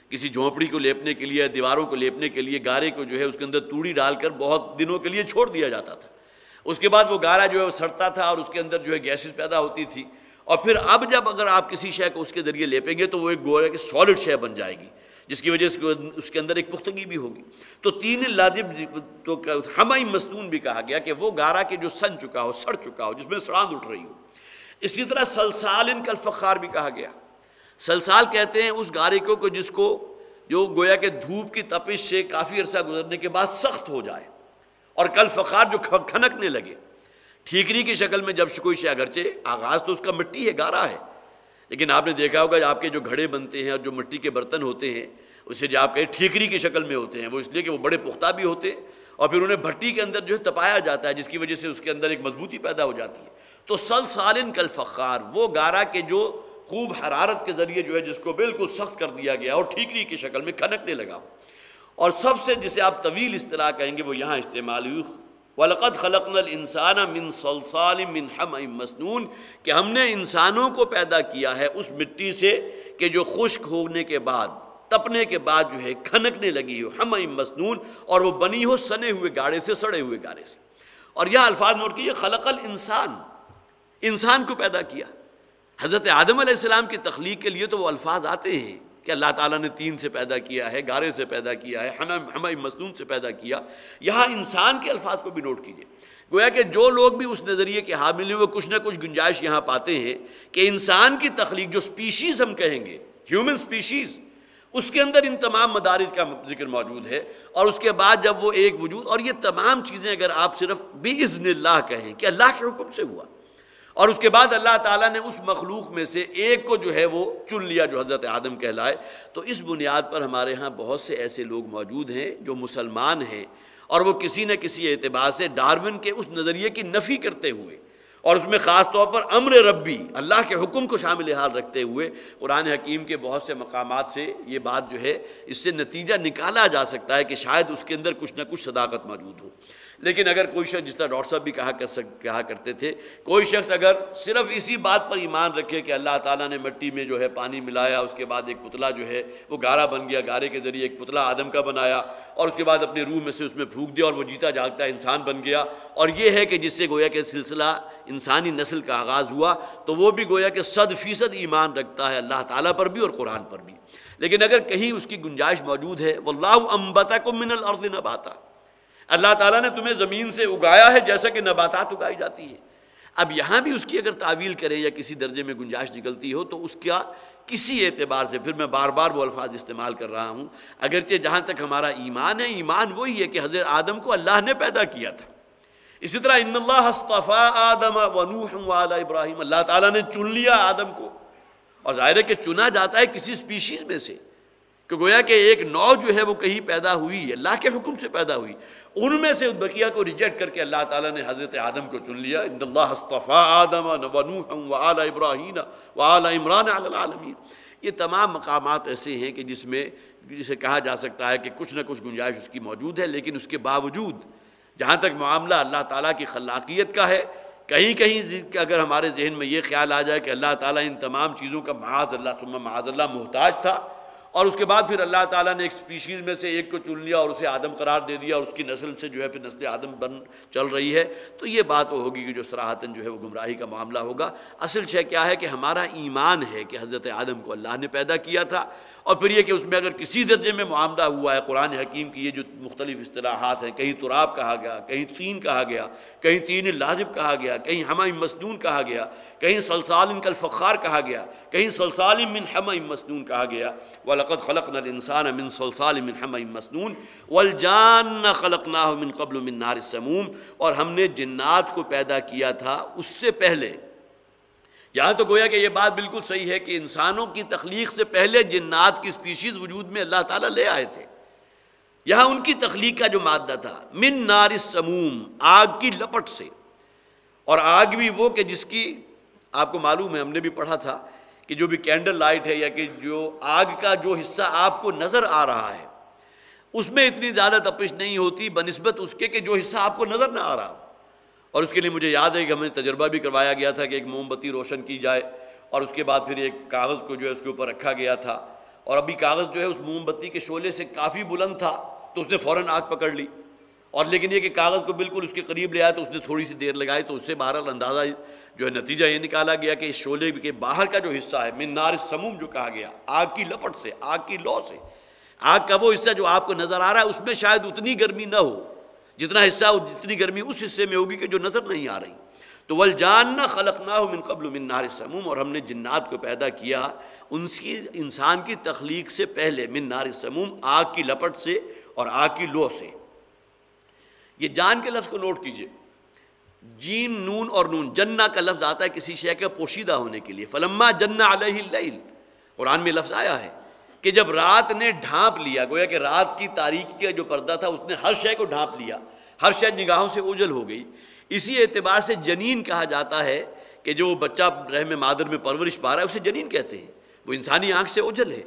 کسی جھونپڑی کو لیپنے کے لیے، دیواروں کو لیپنے کے لیے گارے کو جو ہے اس کے اندر توڑی ڈال کر بہت دنوں کے لیے چھوڑ دیا جاتا تھا. اس کے بعد وہ گارا جو ہے وہ سڑتا تھا اور اس کے اندر جو ہے گیسز پیدا ہوتی تھی، اور پھر اب جب اگر آپ کسی شے کو اس کے ذریعے لیپیں گے تو وہ ایک گویا کہ سالڈ شے بن جائے گی، جس کی وجہ سے اس کے اندر ایک پختگی بھی ہوگی. تو طین لازب تو حمیم مسنون بھی کہا گیا کہ وہ گارا کہ جو سن چکا ہو، سڑ چکا ہو، جس میں سڑاند اٹھ رہی ہو. اسی طرح سلسال کالفخار بھی کہا گیا. سلسال کہتے ہیں اس گارے کو کہ جس کو جو گویا کہ دھوپ کی تپش سے کافی عرصہ گزرنے کے بعد سخت ہو جائے، اور کالفخار جو کھنکنے لگے. ٹھیکری کی شکل میں جب کوئی شے، اگرچہ آغاز تو اس کا مٹی ہے، گارا ہے، لیکن آپ نے دیکھا ہوگا آپ کے جو گھڑے بنتے ہیں اور جو مٹی کے برتن ہوتے ہیں اسے جو آپ کہیں ٹھیکری کی شکل میں ہوتے ہیں، وہ اس لیے کہ وہ بڑے پختہ بھی ہوتے ہیں اور پھر انہیں بھٹی کے اندر جو ہے تپایا جاتا ہے، جس کی وجہ سے اس کے اندر ایک مضبوطی پیدا ہو جاتی ہے. تو سلسال کالفخار، وہ گارا کہ جو خوب حرارت کے ذریعے جو ہے جس کو بالکل سخت کر دیا گیا اور ٹھیکری کی شکل میں کھنکنے لگا. اور سب سے جسے آپ طویل اصطلاح کہیں گے وہ یہاں استعمال ہوئی، وَلَقَدْ خَلَقْنَا الْإِنسَانَ مِنْ صَلْصَالٍ مِنْ حَمَإٍ مَسْنُونٍ، کہ ہم نے انسانوں کو پیدا کیا ہے اس مٹی سے کہ جو خشک ہونے کے بعد، تپنے کے بعد جو ہے کھنکنے لگی ہو، حَمَإٍ مَسْنُون، اور وہ بنی ہو سنے ہوئے گاڑے سے، سڑے ہوئے گارے سے. اور یہاں الفاظ نوٹ کیجیے، خلق الانسان، انسان کو پیدا کیا. حضرت آدم علیہ السلام کی تخلیق کے لیے تو وہ الفاظ آتے ہیں کہ اللہ تعالیٰ نے طین سے پیدا کیا ہے، گارے سے پیدا کیا ہے، حمیم مسنون سے پیدا کیا. یہاں انسان کے الفاظ کو بھی نوٹ کیجیے. گویا کہ جو لوگ بھی اس نظریے کے حامل ہیں وہ کچھ نہ کچھ گنجائش یہاں پاتے ہیں کہ انسان کی تخلیق، جو سپیشیز ہم کہیں گے، ہیومن سپیشیز، اس کے اندر ان تمام مدارج کا ذکر موجود ہے. اور اس کے بعد جب وہ ایک وجود، اور یہ تمام چیزیں اگر آپ صرف بِإِذْنِ اللہ کہیں کہ اللہ کے حکم سے ہوا، اور اس کے بعد اللہ تعالیٰ نے اس مخلوق میں سے ایک کو جو ہے وہ چن لیا جو حضرت آدم کہلائے، تو اس بنیاد پر ہمارے ہاں بہت سے ایسے لوگ موجود ہیں جو مسلمان ہیں اور وہ کسی نہ کسی اعتبار سے ڈارون کے اس نظریے کی نفی کرتے ہوئے، اور اس میں خاص طور پر امر ربی، اللہ کے حکم کو شامل حال رکھتے ہوئے، قرآن حکیم کے بہت سے مقامات سے یہ بات جو ہے اس سے نتیجہ نکالا جا سکتا ہے کہ شاید اس کے اندر کچھ نہ کچھ صداقت موجود ہو. لیکن اگر کوئی شخص، جس طرح ڈاکٹر صاحب بھی کہا کرتے تھے، کوئی شخص اگر صرف اسی بات پر ایمان رکھے کہ اللہ تعالیٰ نے مٹی میں جو ہے پانی ملایا، اس کے بعد ایک پتلا جو ہے وہ گارا بن گیا، گارے کے ذریعے ایک پتلا آدم کا بنایا، اور اس کے بعد اپنے روح میں سے اس میں پھونک دیا اور وہ جیتا جاگتا انسان بن گیا، اور یہ ہے کہ جس سے گویا کہ سلسلہ انسانی نسل کا آغاز ہوا، تو وہ بھی گویا کہ 100% ایمان رکھتا ہے اللہ تعالیٰ پر بھی اور قرآن پر بھی. لیکن اگر کہیں اس کی گنجائش موجود ہے، وَاللَّهُ أَنبَتَكُم مِّنَ الْأَرْضِ نَبَاتًا، اللہ تعالیٰ نے تمہیں زمین سے اگایا ہے جیسا کہ نباتات اگائی جاتی ہے. اب یہاں بھی اس کی اگر تعویل کریں یا کسی درجے میں گنجائش نکلتی ہو تو اس کا کسی اعتبار سے، پھر میں بار بار وہ الفاظ استعمال کر رہا ہوں، اگرچہ جہاں تک ہمارا ایمان ہے، ایمان وہی ہے کہ حضرت آدم کو اللہ نے پیدا کیا تھا. اسی طرح ان اللہ اصطفیٰ آدم ونوح وآل ابراہیم، اللہ تعالیٰ نے چن لیا آدم کو، اور ظاہر ہے کہ چنا جاتا ہے کسی سپیشیز میں سے، کہ گویا کہ ایک نوع جو ہے وہ کہیں پیدا ہوئی، اللہ کے حکم سے پیدا ہوئی، ان میں سے بقیہ کو ریجیکٹ کر کے اللہ تعالیٰ نے حضرت آدم کو چن لیا. ان اللہ اصطفیٰ آدم ونوح وآل ابراہیم وآل عمران علی العالمین. یہ تمام مقامات ایسے ہیں کہ جسے کہا جا سکتا ہے کہ کچھ نہ کچھ گنجائش اس کی موجود ہے، لیکن اس کے باوجود جہاں تک معاملہ اللہ تعالیٰ کی خلاقیت کا ہے، کہیں کہیں اگر ہمارے ذہن میں یہ خیال آ جائے کہ اللہ تعالیٰ ان تمام چیزوں کا معاذ اللہ ثم معاذ اللہ محتاج تھا، اور اس کے بعد پھر اللہ تعالیٰ نے ایک سپیشیز میں سے ایک کو چن لیا اور اسے آدم قرار دے دیا، اور اس کی نسل سے جو ہے پھر نسل آدم بن چل رہی ہے، تو یہ بات وہ ہوگی کہ جو صراحتاً جو ہے وہ گمراہی کا معاملہ ہوگا۔ اصل شے کیا ہے کہ ہمارا ایمان ہے کہ حضرت آدم کو اللہ نے پیدا کیا تھا، اور پھر یہ کہ اس میں اگر کسی درجے میں معاملہ ہوا ہے، قرآن حکیم کی یہ جو مختلف اصطلاحات ہیں، کہیں تراب کہا گیا، کہیں طین کہا گیا، کہیں طین لازب کہا گیا، کہیں حمأ مسنون کہا گیا، کہیں صلصال کالفخار کہا گیا، کہیں صلصال من حمأ مسنون کہا گیا، وَلَقَدْ خَلَقْنَا الْإِنسَانَ مِنْ صَلْصَالٍ مِنْ حَمَإٍ مَسْنُونٍ وَالْجَانَّ خَلَقْنَاهُ مِنْ قَبْلُ مِنْ نَارِ السَّمُومِ، اور ہم نے جنات کو پیدا کیا تھا اس سے پہلے۔ یہاں تو گویا کہ یہ بات بالکل صحیح ہے کہ انسانوں کی تخلیق سے پہلے جنات کی سپیشیز وجود میں اللہ تعالیٰ لے آئے تھے۔ یہاں ان کی تخلیق کا جو مادہ تھا من نار السموم، آگ کی لپٹ سے، اور آگ بھی وہ کہ جس کی آپ کو معلوم ہے، ہم نے بھی پڑھا تھا کہ جو بھی کینڈل لائٹ ہے یا کہ جو آگ کا جو حصہ آپ کو نظر آ رہا ہے اس میں اتنی زیادہ تپش نہیں ہوتی بنسبت اس کے کہ جو حصہ آپ کو نظر نہ آ رہا ہو۔ اور اس کے لیے مجھے یاد ہے کہ ہمیں تجربہ بھی کروایا گیا تھا کہ ایک موم بتی روشن کی جائے اور اس کے بعد پھر ایک کاغذ کو جو ہے اس کے اوپر رکھا گیا تھا، اور ابھی کاغذ جو ہے اس موم بتی کے شعلے سے کافی بلند تھا تو اس نے فوراً آگ پکڑ لی، اور لیکن یہ کہ کاغذ کو بالکل اس کے قریب لے آیا تو اس نے تھوڑی سی دیر لگائی، تو اس سے بہرحال اندازہ جو ہے نتیجہ یہ نکالا گیا کہ اس شعلے کے باہر کا جو حصہ ہے من نار السموم جو کہا گیا، آگ کی لپٹ سے، آگ کی لو سے، آگ کا وہ حصہ جو آپ کو نظر آ رہا ہے اس میں شاید اتنی گرمی نہ ہو جتنا حصہ، جتنی گرمی اس حصے میں ہوگی کہ جو نظر نہیں آ رہی۔ تو وَالْجَانَّ خَلَقْنَاهُ مِنْ قَبْلُ مِنْ نَارِ السَّمُومِ، اور ہم نے جنات کو پیدا کیا انسان کی تخلیق سے پہلے من نار السموم، آگ کی لپٹ سے اور آگ کی لو سے۔ یہ جان کے لفظ کو نوٹ کیجئے، جیم نون اور نون، جنہ کا لفظ آتا ہے کسی شے کا پوشیدہ ہونے کے لیے، فلما جن علیہ اللیل، قرآن میں لفظ آیا ہے کہ جب رات نے ڈھانپ لیا، گویا کہ رات کی تاریکی کا جو پردہ تھا اس نے ہر شے کو ڈھانپ لیا، ہر شے نگاہوں سے اوجھل ہو گئی۔ اسی اعتبار سے جنین کہا جاتا ہے کہ جو بچہ رحم مادر میں پرورش پا رہا ہے اسے جنین کہتے ہیں، وہ انسانی آنکھ سے اوجھل ہے۔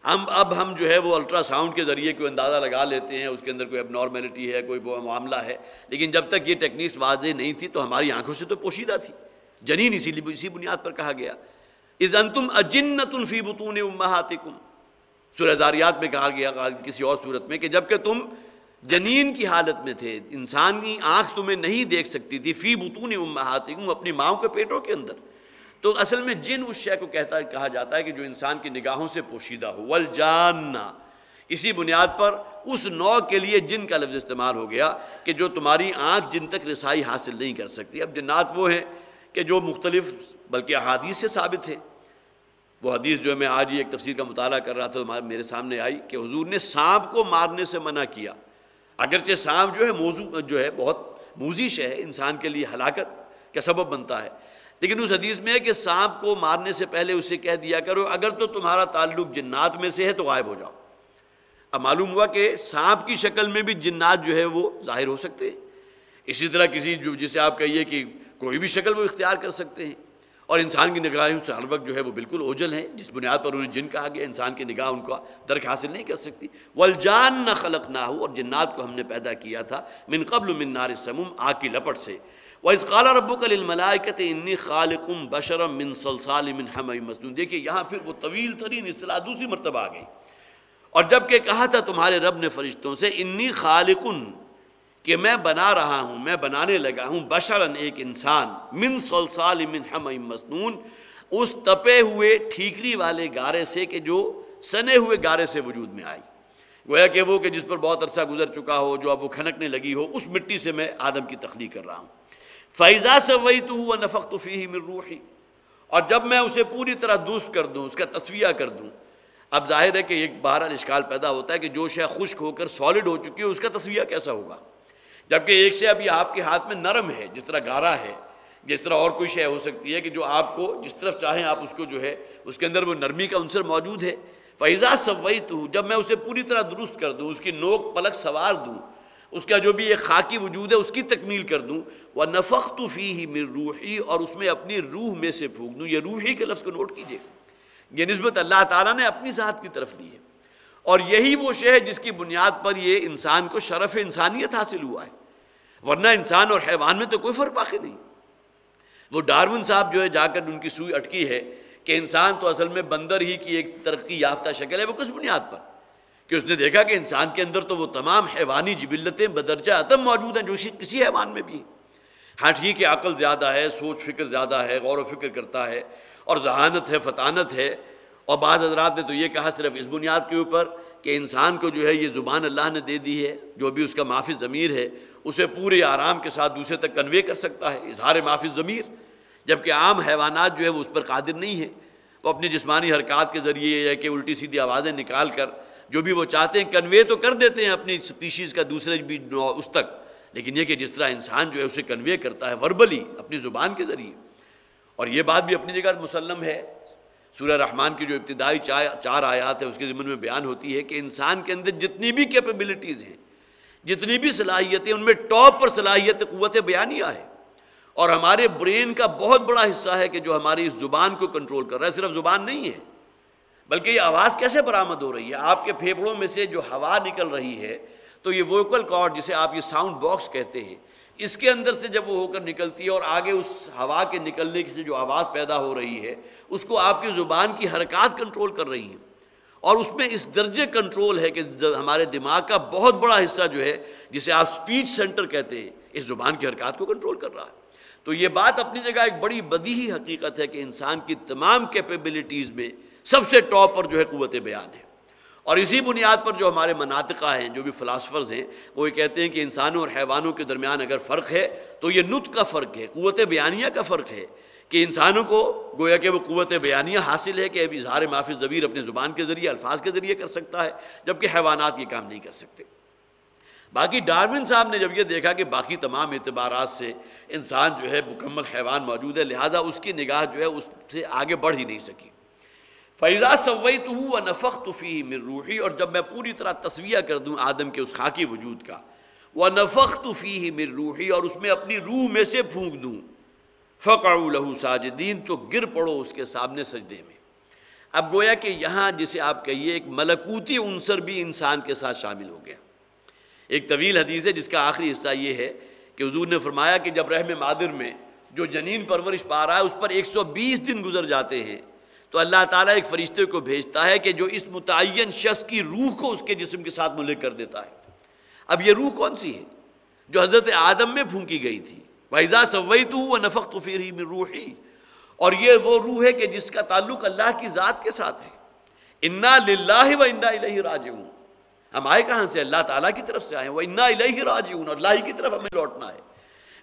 اب ہم جو ہے وہ الٹرا ساؤنڈ کے ذریعے کوئی اندازہ لگا لیتے ہیں، اس کے اندر کوئی اب نارمیلٹی ہے، کوئی وہ معاملہ ہے، لیکن جب تک یہ ٹیکنیکس واضح نہیں تھی تو ہماری آنکھوں سے تو پوشیدہ تھی۔ جنین اسی بنیاد پر کہا گیا، اذ انتم اجنۃ فی بطون امہاتکم، سورہ ذاریات میں کہا گیا کسی اور صورت میں کہ جب کہ تم جنین کی حالت میں تھے، انسانی آنکھ تمہیں نہیں دیکھ سکتی تھی، فی بطون امہاتکم، اپنی ماؤں کے پیٹوں کے اندر۔ تو اصل میں جن اس شے کو کہا جاتا ہے کہ جو انسان کی نگاہوں سے پوشیدہ ہو، والجان، اسی بنیاد پر اس نوع کے لیے جن کا لفظ استعمال ہو گیا کہ جو تمہاری آنکھ جن تک رسائی حاصل نہیں کر سکتی۔ اب جنات وہ ہیں کہ جو مختلف بلکہ احادیث سے ثابت ہے، وہ حدیث جو میں آج ہی ایک تفسیر کا مطالعہ کر رہا تھا تو میرے سامنے آئی کہ حضور نے سانپ کو مارنے سے منع کیا، اگرچہ سانپ جو ہے موضوع جو ہے بہت موذی شے ہے، انسان کے لیے ہلاکت کا سبب بنتا ہے، لیکن اس حدیث میں ہے کہ سانپ کو مارنے سے پہلے اسے کہہ دیا کرو اگر تو تمہارا تعلق جنات میں سے ہے تو غائب ہو جاؤ۔ اب معلوم ہوا کہ سانپ کی شکل میں بھی جنات جو ہے وہ ظاہر ہو سکتے ہیں، اسی طرح کسی جسے آپ کہیے کہ کوئی بھی شکل وہ اختیار کر سکتے ہیں، اور انسان کی نگاہوں سے ہر وقت جو ہے وہ بالکل اوجھل ہیں، جس بنیاد پر انہیں جن کہا گیا، انسان کی نگاہ ان کو درک حاصل نہیں کر سکتی۔ والجان خلقناہ، اور جنات کو ہم نے پیدا کیا تھا من قبل من نار السموم، آگ کی لپٹ سے۔ وَإِذْ قَالَ رَبُّكَ لِلْمَلَائِكَةِ إِنِّي خَالِقٌ بَشَرًا مِّن صَلْصَالٍ مِّنْ حَمَإٍ مَسْنُونٍ، دیکھیے یہاں پھر وہ طویل ترین اصطلاح دوسری مرتبہ آ گئی، اور جب کہ کہا تھا تمہارے رب نے فرشتوں سے انی خالقن، کہ میں بنا رہا ہوں، میں بنانے لگا ہوں، بشرن، ایک انسان، من صلصال من حمأ مسنون، اس تپے ہوئے ٹھیکری والے گارے سے کہ جو سنے ہوئے گارے سے وجود میں آئی، گویا کہ وہ کہ جس پر بہت عرصہ گزر چکا ہو، جو اب وہ کھنکنے لگی ہو، اس مٹی سے میں آدم کی تخلیق کر رہا ہوں۔ فَإِذَا سَوَّيْتُهُ وَنَفَخْتُ فِيهِ مِن رُوحِي، اور جب میں اسے پوری طرح درست کر دوں، اس کا تصفیہ کر دوں۔ اب ظاہر ہے کہ ایک بہرحال اشکال پیدا ہوتا ہے کہ جو شے خشک ہو کر سالڈ ہو چکی ہے اس کا تصفیہ کیسا ہوگا، جبکہ ایک شے ابھی آپ کے ہاتھ میں نرم ہے، جس طرح گارا ہے، جس طرح اور کوئی شے ہو سکتی ہے کہ جو آپ کو جس طرف چاہیں آپ اس کو جو ہے اس کے اندر وہ نرمی کا عنصر موجود ہے۔ فَإِذَا سَوَّيْتُهُ، جب میں اسے پوری طرح درست کر دوں، اس کی نوک پلک سوار دوں، اس کا جو بھی ایک خاکی وجود ہے اس کی تکمیل کر دوں، وَنَفَخْتُ فِيهِ مِن رُوحِي، اور اس میں اپنی روح میں سے پھونک دوں۔ یہ روحی کے لفظ کو نوٹ کیجئے، یہ نسبت اللہ تعالیٰ نے اپنی ذات کی طرف لی ہے، اور یہی وہ شے ہے جس کی بنیاد پر یہ انسان کو شرف انسانیت حاصل ہوا ہے، ورنہ انسان اور حیوان میں تو کوئی فرق باقی نہیں۔ وہ ڈارون صاحب جو ہے جا کر ان کی سوئی اٹکی ہے کہ انسان تو اصل میں بندر ہی کی ایک ترقی یافتہ شکل ہے، وہ کس بنیاد پر؟ کہ اس نے دیکھا کہ انسان کے اندر تو وہ تمام حیوانی جبلتیں بدرجہ اتم موجود ہیں جو کسی حیوان میں بھی ہیں۔ ہاں ٹھیک ہے، عقل زیادہ ہے، سوچ فکر زیادہ ہے، غور و فکر کرتا ہے، اور ذہانت ہے، فطانت ہے، اور بعض حضرات نے تو یہ کہا صرف اس بنیاد کے اوپر کہ انسان کو جو ہے یہ زبان اللہ نے دے دی ہے، جو بھی اس کا ما فی الضمیر ہے اسے پورے آرام کے ساتھ دوسرے تک کنوے کر سکتا ہے، اظہار ما فی الضمیر، جبکہ عام حیوانات جو ہے وہ اس پر قادر نہیں ہیں۔ وہ اپنی جسمانی حرکات کے ذریعے یا کہ الٹی سیدھی آوازیں نکال کر جو بھی وہ چاہتے ہیں کنوے تو کر دیتے ہیں اپنی سپیشیز کا دوسرے بھی اس تک، لیکن یہ کہ جس طرح انسان جو ہے اسے کنوے کرتا ہے وربلی اپنی زبان کے ذریعے، اور یہ بات بھی اپنی جگہ مسلم ہے۔ سورہ رحمان کی جو ابتدائی 4 آیات ہے اس کے ضمن میں بیان ہوتی ہے کہ انسان کے اندر جتنی بھی کیپیبلٹیز ہیں، جتنی بھی صلاحیتیں، ان میں ٹاپ پر صلاحیت قوت بیانیہ ہے، اور ہمارے برین کا بہت بڑا حصہ ہے کہ جو ہماری اس زبان کو کنٹرول کر رہا ہے۔ صرف زبان نہیں ہے بلکہ یہ آواز کیسے برآمد ہو رہی ہے، آپ کے پھیپھڑوں میں سے جو ہوا نکل رہی ہے، تو یہ ووکل کارڈ جسے آپ یہ ساؤنڈ باکس کہتے ہیں، اس کے اندر سے جب وہ ہو کر نکلتی ہے اور آگے اس ہوا کے نکلنے سے جو آواز پیدا ہو رہی ہے اس کو آپ کی زبان کی حرکات کنٹرول کر رہی ہیں، اور اس میں اس درجے کنٹرول ہے کہ ہمارے دماغ کا بہت بڑا حصہ جو ہے جسے آپ سپیچ سینٹر کہتے ہیں اس زبان کی حرکات کو کنٹرول کر رہا ہے۔ تو یہ بات اپنی جگہ ایک بڑی بدیہی حقیقت ہے کہ انسان کی تمام کیپیبلٹیز میں سب سے ٹاپ پر جو ہے قوت بیان ہے، اور اسی بنیاد پر جو ہمارے مناطقہ ہیں، جو بھی فلاسفرز ہیں، وہ یہ کہتے ہیں کہ انسانوں اور حیوانوں کے درمیان اگر فرق ہے تو یہ نطق کا فرق ہے، قوت بیانیہ کا فرق ہے، کہ انسانوں کو گویا کہ وہ قوت بیانیہ حاصل ہے کہ اب اظہار ما فی الضمیر اپنے زبان کے ذریعے الفاظ کے ذریعے کر سکتا ہے، جبکہ حیوانات یہ کام نہیں کر سکتے۔ باقی ڈارون صاحب نے جب یہ دیکھا کہ باقی تمام اعتبارات سے انسان جو ہے مکمل حیوان موجود ہے، لہٰذا اس کی نگاہ جو ہے اس سے آگے بڑھ ہی نہیں سکی۔ فَإِذَا سَوَّيْتُهُ وَنَفَخْتُ فِيهِ مِن رُوحِي، اور جب میں پوری طرح تسویہ کر دوں آدم کے اس خاکی وجود کا، وَنَفَخْتُ فِيهِ مِن رُوحِي، اور اس میں اپنی روح میں سے پھونک دوں، فَقَعُوا لَهُ سَاجِدِينَ، تو گر پڑو اس کے سامنے سجدے میں۔ اب گویا کہ یہاں جسے آپ کہیے ایک ملکوتی عنصر بھی انسان کے ساتھ شامل ہو گیا۔ ایک طویل حدیث ہے جس کا آخری حصہ یہ ہے کہ حضور نے فرمایا کہ جب رحم مادر میں جو جنین پرورش پا رہا ہے اس پر 120 دن گزر جاتے ہیں تو اللہ تعالیٰ ایک فرشتے کو بھیجتا ہے کہ جو اس متعین شخص کی روح کو اس کے جسم کے ساتھ ملک کر دیتا ہے۔ اب یہ روح کون سی ہے؟ جو حضرت آدم میں پھونکی گئی تھی، وَإِذَا سَوَّيْتُهُ وَنَفَخْتُ فِيهِ مِن رُوحِي، اور یہ وہ روح ہے کہ جس کا تعلق اللہ کی ذات کے ساتھ ہے۔ اِنَّا لِلَّهِ وَإِنَّا إِلَيْهِ راجعون، ہم آئے کہاں سے؟ اللہ تعالیٰ کی طرف سے آئے ہیں، وَإِنَّا إِلَيْهِ راجعون، اور اللہ کی طرف ہمیں لوٹنا ہے۔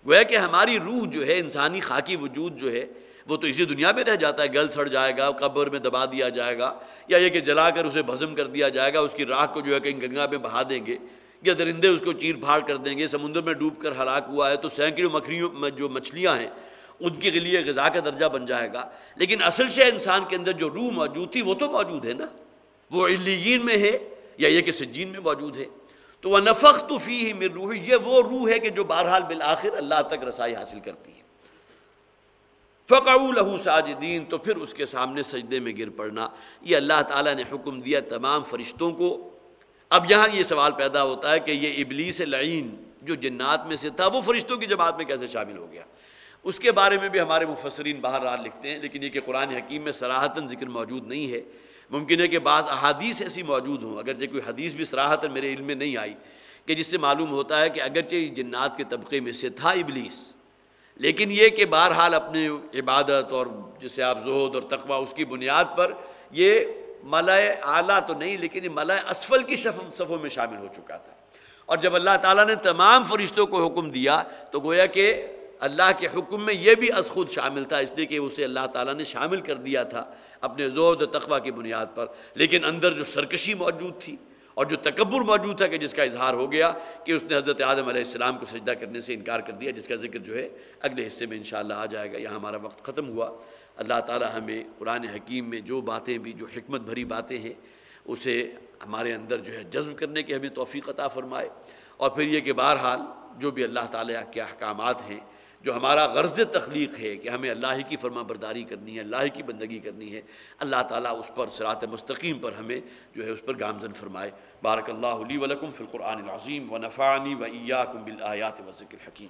گویا کہ ہماری روح جو ہے، انسانی خاکی وجود جو ہے، وہ تو اسی دنیا میں رہ جاتا ہے، گل سڑ جائے گا، قبر میں دبا دیا جائے گا، یا یہ کہ جلا کر اسے بھسم کر دیا جائے گا، اس کی راکھ کو جو ہے کہیں گنگا میں بہا دیں گے، یا درندے اس کو چیر پھاڑ کر دیں گے، سمندر میں ڈوب کر ہلاک ہوا ہے تو سینکڑوں مکھیوں جو مچھلیاں ہیں ان کے لیے غذا کا درجہ بن جائے گا، لیکن اصل شے انسان کے اندر جو روح موجود تھی وہ تو موجود ہے نا، وہ علیین میں ہے یا یہ کہ سجین میں موجود ہے۔ تو وَنَفَخْتُ فِيهِ مِن رُوحِي، یہ وہ روح ہے کہ جو بہرحال بالآخر اللہ تک رسائی حاصل کرتی ہے۔ فَقَعُوا لَهُ سَاجِدِينَ، تو پھر اس کے سامنے سجدے میں گر پڑنا، یہ اللہ تعالیٰ نے حکم دیا تمام فرشتوں کو۔ اب یہاں یہ سوال پیدا ہوتا ہے کہ یہ ابلیس لعین جو جنات میں سے تھا وہ فرشتوں کی جماعت میں کیسے شامل ہو گیا؟ اس کے بارے میں بھی ہمارے مفسرین بہرحال لکھتے ہیں، لیکن یہ کہ قرآن حکیم میں صراحتاً ذکر موجود نہیں ہے۔ ممکن ہے کہ بعض احادیث ایسی موجود ہوں، اگرچہ کوئی حدیث بھی صراحتاً میرے علم میں نہیں آئی، کہ جس سے معلوم ہوتا ہے کہ اگرچہ جنات کے طبقے میں سے تھا ابلیس، لیکن یہ کہ بہرحال اپنے عبادت اور جسے آپ زہد اور تقوی اس کی بنیاد پر یہ ملائے اعلیٰ تو نہیں لیکن یہ ملائے اسفل کی صفوں میں شامل ہو چکا تھا۔ اور جب اللہ تعالیٰ نے تمام فرشتوں کو حکم دیا تو گویا کہ اللہ کے حکم میں یہ بھی از خود شامل تھا، اس لیے کہ اسے اللہ تعالیٰ نے شامل کر دیا تھا اپنے زہد و تقوی کی بنیاد پر، لیکن اندر جو سرکشی موجود تھی اور جو تکبر موجود تھا کہ جس کا اظہار ہو گیا کہ اس نے حضرت آدم علیہ السلام کو سجدہ کرنے سے انکار کر دیا، جس کا ذکر جو ہے اگلے حصے میں انشاءاللہ آ جائے گا۔ یہاں ہمارا وقت ختم ہوا۔ اللہ تعالیٰ ہمیں قرآن حکیم میں جو باتیں بھی جو حکمت بھری باتیں ہیں اسے ہمارے اندر جو ہے جذب کرنے کی ہمیں توفیق عطا فرمائے، اور پھر یہ کہ بہرحال جو بھی اللہ تعالیٰ کے احکامات ہیں، جو ہمارا غرض تخلیق ہے کہ ہمیں اللہ ہی کی فرما برداری کرنی ہے، اللہ ہی کی بندگی کرنی ہے، اللہ تعالیٰ اس پر صراط مستقیم پر ہمیں جو ہے اس پر گامزن فرمائے۔ بارک اللہ لی ولکم فی القرآن العظیم ونفعنی وإیاکم بالآیات والذکر الحکیم۔